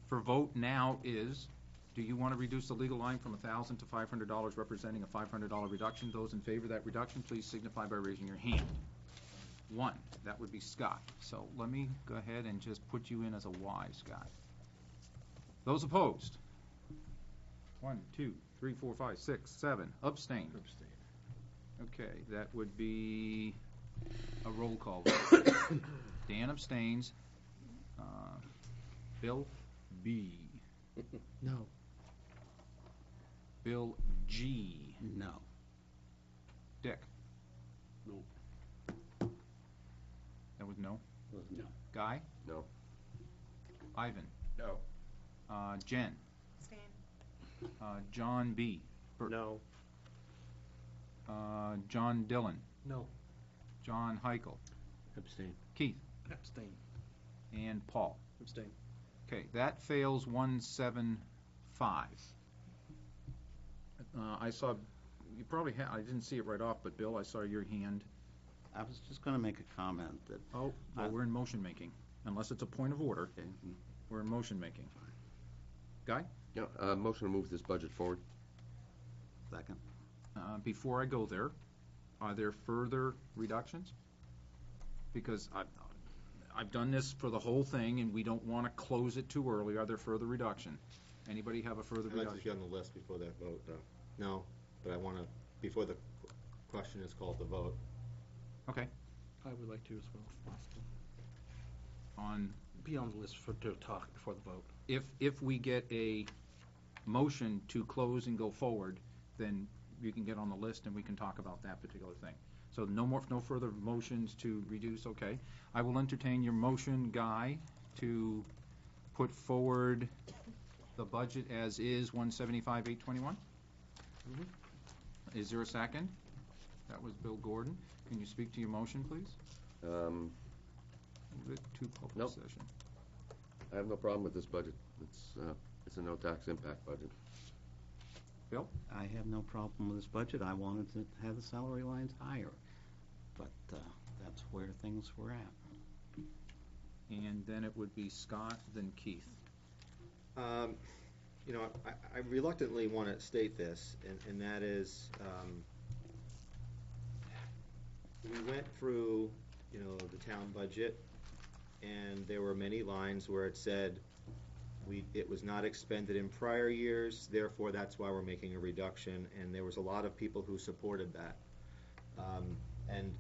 for vote now is Do you want to reduce the legal line from $1,000 to $500, representing a $500 reduction? Those in favor of that reduction, please signify by raising your hand. 1, that would be Scott. So let me go ahead and just put you in as a Y, Scott. Those opposed? 1, 2, 3, 4, 5, 6, 7. Abstain. Okay, that would be a roll call vote. Dan abstains. Bill B. No. Bill G. No. Dick. No. That was no. No. Guy. No. Ivan. No. Jen. Abstain. John B. No. John Dillon. No. John Heichel. Abstain. Keith. Abstain. And Paul. Abstain. Okay, that fails 175. I saw, you probably I didn't see it right off, but Bill, I saw your hand. I was just going to make a comment that. Oh, well, we're in motion making, unless it's a point of order. Okay. We're in motion making. Guy? Yeah, motion to move this budget forward. Second. Before I go there, are there further reductions? Because I've done this for the whole thing, and we don't want to close it too early. Are there further reduction? Anybody have a further I'd like to reduction? see on the list before that vote, though. No, but I want to, before the question is called to vote. Okay. I would like to as well. On, Be on the list to talk before the vote. if we get a motion to close and go forward, then you can get on the list and we can talk about that particular thing. So no further motions to reduce, okay. I will entertain your motion, Guy, to put forward the budget as is, 175,821. Is there a second? That was Bill Gordon. Can you speak to your motion, please? Um, Move it to public Nope. session. I have no problem with this budget. It's a no-tax impact budget. Bill? I have no problem with this budget. I wanted to have the salary lines higher, but that's where things were at. And then it would be Scott, then Keith. You know, I reluctantly want to state this, and that is, we went through, you know, the town budget, and there were many lines where it said it was not expended in prior years, therefore that's why we're making a reduction, and there was a lot of people who supported that. And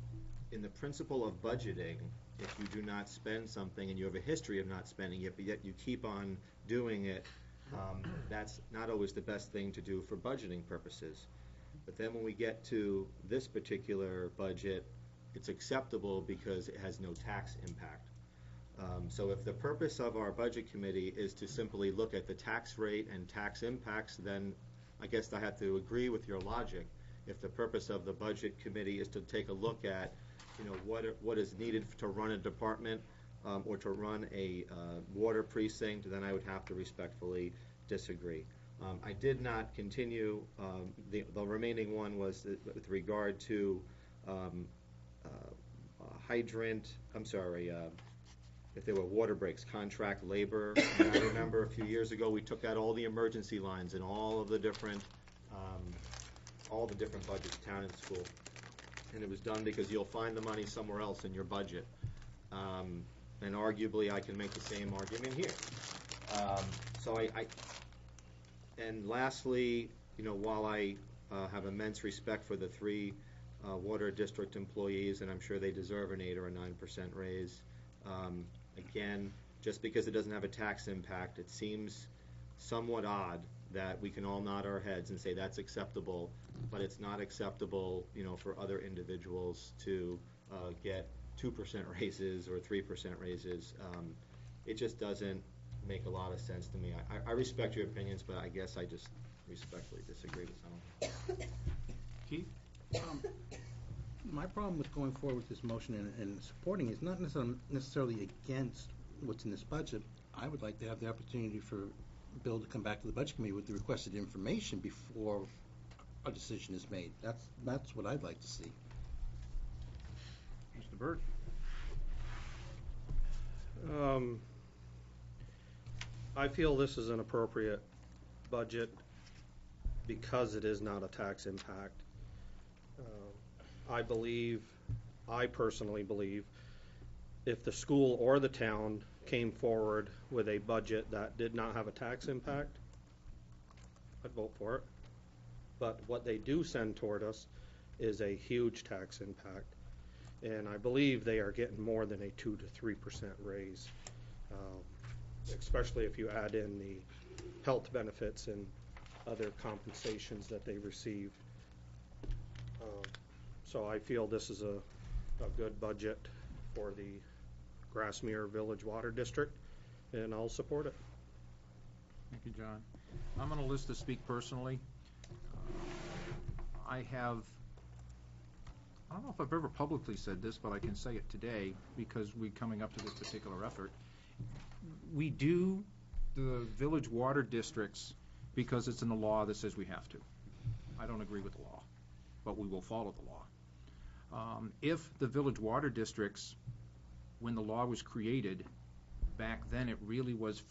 in the principle of budgeting, if you do not spend something and you have a history of not spending it, but yet you keep on doing it, that's not always the best thing to do for budgeting purposes. But then when we get to this particular budget, it's acceptable because it has no tax impact. So if the purpose of our budget committee is to simply look at the tax rate and tax impacts, then I guess I have to agree with your logic. If the purpose of the budget committee is to take a look at, you know, what is needed to run a department or to run a water precinct, then I would have to respectfully disagree. I did not continue. The remaining one was with regard to hydrant. I'm sorry. If there were water breaks, contract labor. And I remember a few years ago we took out all the emergency lines in all of the different budgets, town and school, and it was done because you'll find the money somewhere else in your budget. And arguably, I can make the same argument here. And lastly, you know, while I have immense respect for the 3 water district employees, and I'm sure they deserve an 8 or a 9% raise. Again, just because it doesn't have a tax impact, it seems somewhat odd that we can all nod our heads and say that's acceptable, but it's not acceptable, you know, for other individuals to get 2% raises or 3% raises. It just doesn't make a lot of sense to me. I respect your opinions, but I guess I just respectfully disagree with some of them. Keith? My problem with going forward with this motion and supporting it is not necessarily against what's in this budget. I would like to have the opportunity for Bill to come back to the budget committee with the requested information before a decision is made. That's what I'd like to see. Mr. Burt? I feel this is an appropriate budget because it is not a tax impact. I personally believe, if the school or the town came forward with a budget that did not have a tax impact, I'd vote for it. But what they do send toward us is a huge tax impact. And I believe they are getting more than a 2 to 3% raise, especially if you add in the health benefits and other compensations that they receive. So I feel this is a good budget for the Grassmere Village Water District, and I'll support it. Thank you, John. I'm going to list to speak personally. I don't know if I've ever publicly said this, but I can say it today because we're coming up to this particular effort. We do the village water districts because it's in the law that says we have to. I don't agree with the law, but we will follow the law. If the village water districts, when the law was created, back then it really was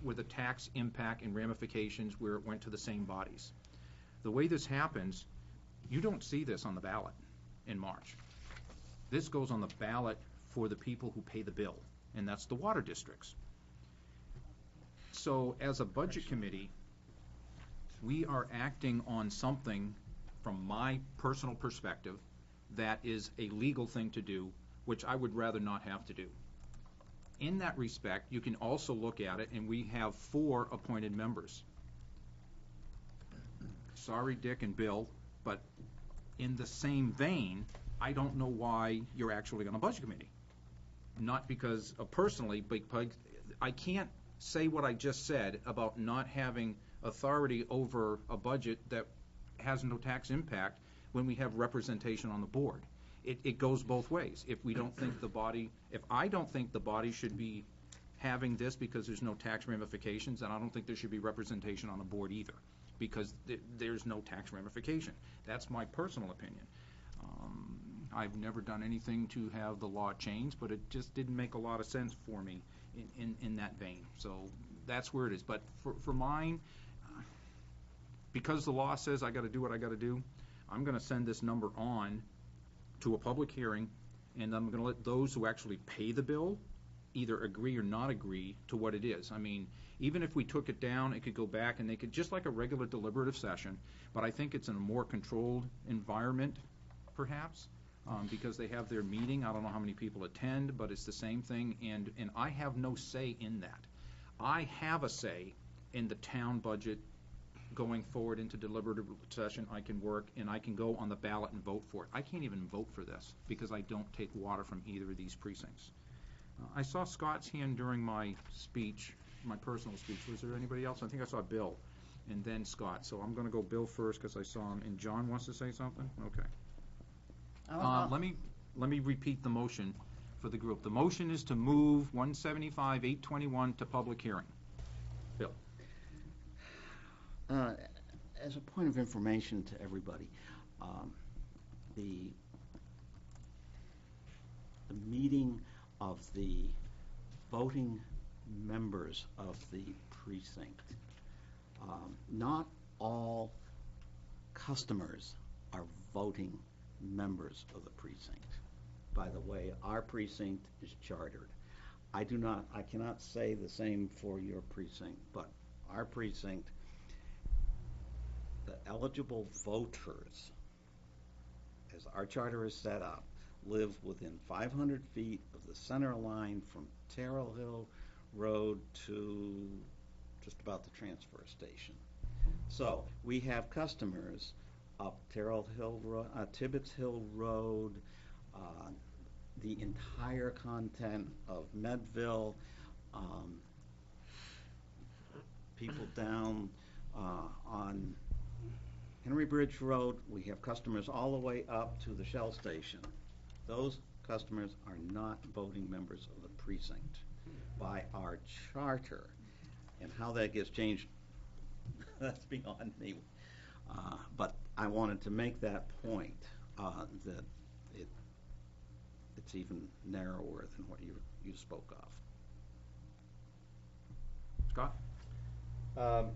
with a tax impact and ramifications where it went to the same bodies. The way this happens, you don't see this on the ballot in March. This goes on the ballot for the people who pay the bill, and that's the water districts. So as a budget committee, we are acting on something from my personal perspective that is a legal thing to do, which I would rather not have to do. In that respect, you can also look at it, and we have 4 appointed members. Sorry, Dick and Bill, but in the same vein, I don't know why you're actually on a budget committee. Not because of personally, but I can't say what I just said about not having authority over a budget that has no tax impact when we have representation on the board. It goes both ways. If I don't think the body should be having this because there's no tax ramifications, then I don't think there should be representation on the board either, because there's no tax ramification. That's my personal opinion. I've never done anything to have the law changed, but it just didn't make a lot of sense for me in that vein. So that's where it is. But for mine, because the law says I got to do what I got to do, I'm going to send this number on to a public hearing, and I'm going to let those who actually pay the bill either agree or not agree to what it is. I mean, even if we took it down, it could go back and they could, just like a regular deliberative session, but I think it's in a more controlled environment, perhaps, because they have their meeting. I don't know how many people attend, but it's the same thing, and I have no say in that. I have a say in the town budget going forward into deliberative session. I can work, and I can go on the ballot and vote for it. I can't even vote for this because I don't take water from either of these precincts. I saw Scott's hand during my speech, my personal speech. Was there anybody else? I think I saw Bill, and then Scott. So I'm going to go Bill first because I saw him. And John wants to say something? Okay. Let me repeat the motion for the group. The motion is to move 175-821 to public hearing. Bill. As a point of information to everybody, the meeting of the voting members of the precinct, not all customers are voting members of the precinct. By the way, our precinct is chartered. I cannot say the same for your precinct, but our precinct, the eligible voters, as our charter is set up, live within 500 feet of the center line from Terrell Hill Road to just about the transfer station. So we have customers up Terrell Hill Road, Tibbetts Hill Road, the entire content of Medville, people down on Henry Bridge Road. We have customers all the way up to the Shell station. Those customers are not voting members of the precinct by our charter. And how that gets changed, that's beyond me. But I wanted to make that point, that it's even narrower than what you spoke of. Scott?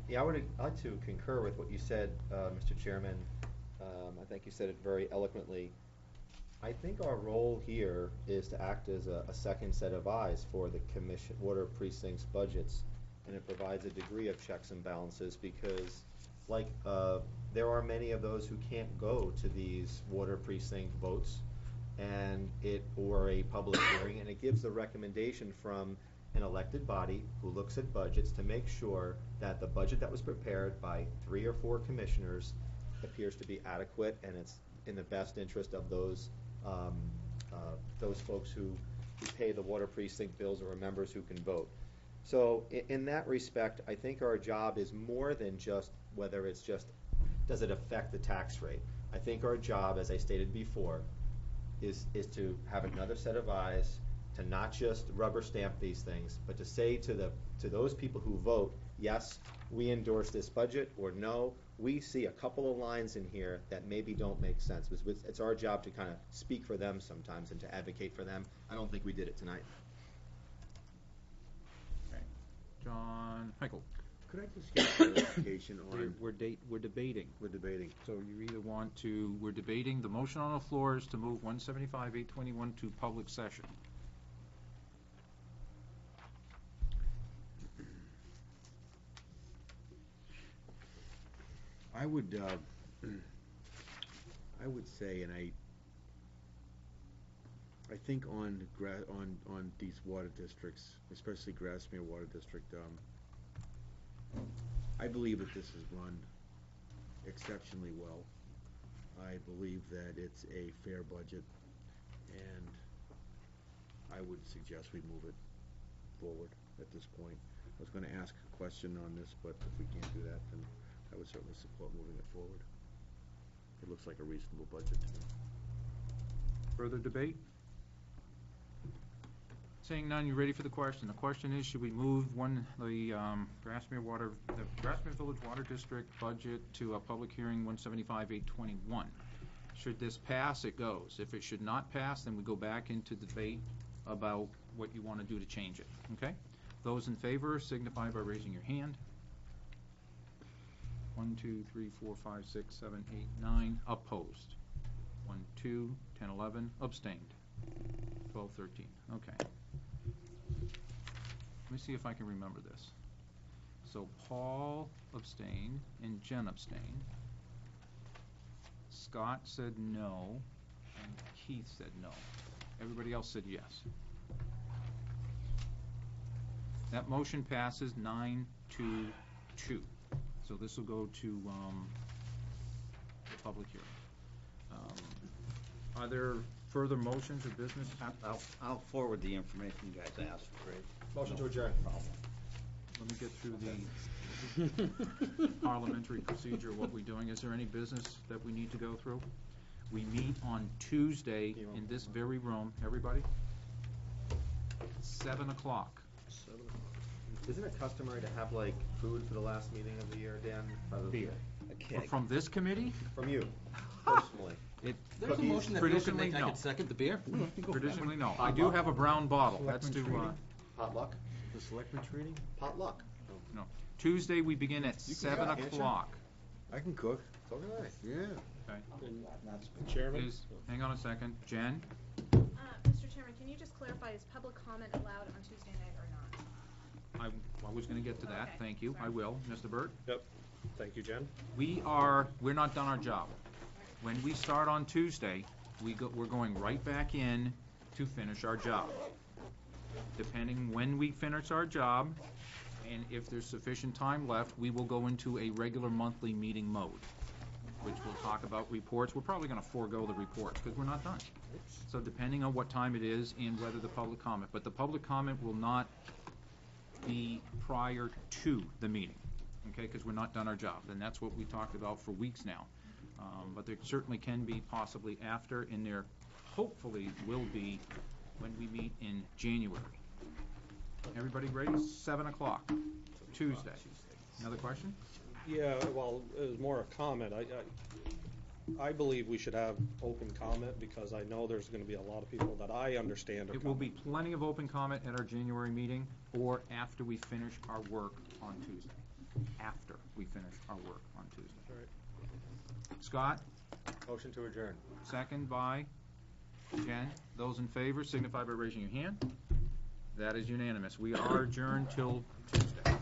Yeah, I'd like to concur with what you said, Mr. Chairman. I think you said it very eloquently. I think our role here is to act as a second set of eyes for the commission, water precincts budgets, and it provides a degree of checks and balances because, like, there are many of those who can't go to these water precinct votes or a public hearing, and it gives the recommendation from an elected body who looks at budgets to make sure that the budget that was prepared by 3 or 4 commissioners appears to be adequate and it's in the best interest of those folks who pay the water precinct bills or are members who can vote. So in that respect, I think our job is more than just whether it's just does it affect the tax rate. I think our job, as I stated before, is to have another set of eyes, to not just rubber stamp these things, but to say to those people who vote, yes, we endorse this budget, or no, we see a couple of lines in here that maybe don't make sense. It's our job to kind of speak for them sometimes and to advocate for them. I don't think we did it tonight. Okay. John Michael. Could I just get clarification on? We're debating. We're debating. So you either want to, we're debating, the motion on the floor is to move 175-821 to public session. I would say, and I think on these water districts, especially Grassmere Water District, I believe that this is run exceptionally well. I believe that it's a fair budget, and I would suggest we move it forward at this point. I was going to ask a question on this, but if we can't do that, then I would certainly support moving it forward. It looks like a reasonable budget to me. Further debate? Seeing none, you ready for the question? The question is, should we move the Grassmere Village Water District budget to a public hearing 175-821? Should this pass, it goes. If it should not pass, then we go back into debate about what you want to do to change it, okay? Those in favor signify by raising your hand. 1, 2, 3, 4, 5, 6, 7, 8, 9. Opposed. 1, 2, 10, 11. Abstained. 12, 13. Okay. Let me see if I can remember this. So Paul abstained and Jen abstained. Scott said no, and Keith said no. Everybody else said yes. That motion passes 9-2-2. So this will go to the public hearing. Are there further motions or business? I'll forward the information you guys asked for. Motion to adjourn. Let me get through the parliamentary procedure, what we're doing. Is there any business that we need to go through? We meet on Tuesday in this very room, everybody, 7 o'clock. Isn't it customary to have like food for the last meeting of the year, Dan? Beer. From this committee? From you, personally. There's a motion that Bill can make, I could second the beer. Traditionally, no. I do have a brown bottle. That's to, Potluck? The selectmen's reading? Potluck. no. Tuesday, we begin at 7 o'clock. I can cook. So can I. Yeah. Okay. Chairman? Hang on a second. Jen? Mr. Chairman, can you just clarify, is public comment allowed on Tuesday night or not? I was going to get to that. Okay, Thank you. sorry. I will. Mr. Burt? Yep. Thank you, Jen. We're not done our job. When we start on Tuesday, we're going right back in to finish our job. Depending when we finish our job, and if there's sufficient time left, we will go into a regular monthly meeting mode, which we'll talk about reports. We're probably going to forego the reports because we're not done. So depending on what time it is and whether the public comment, but the public comment will not be prior to the meeting, okay, because we're not done our job. And that's what we talked about for weeks now. But there certainly can be possibly after, and there hopefully will be when we meet in January. Everybody ready? 7 o'clock, Tuesday. Another question? Yeah, well, it was more a comment. I believe we should have open comment because I know there's going to be a lot of people that I understand are It will be plenty of open comment at our January meeting or after we finish our work on Tuesday. after we finish our work on Tuesday. All right. Scott, Motion to adjourn. second by Jen. Those in favor signify by raising your hand. That is unanimous. We are adjourned till Tuesday.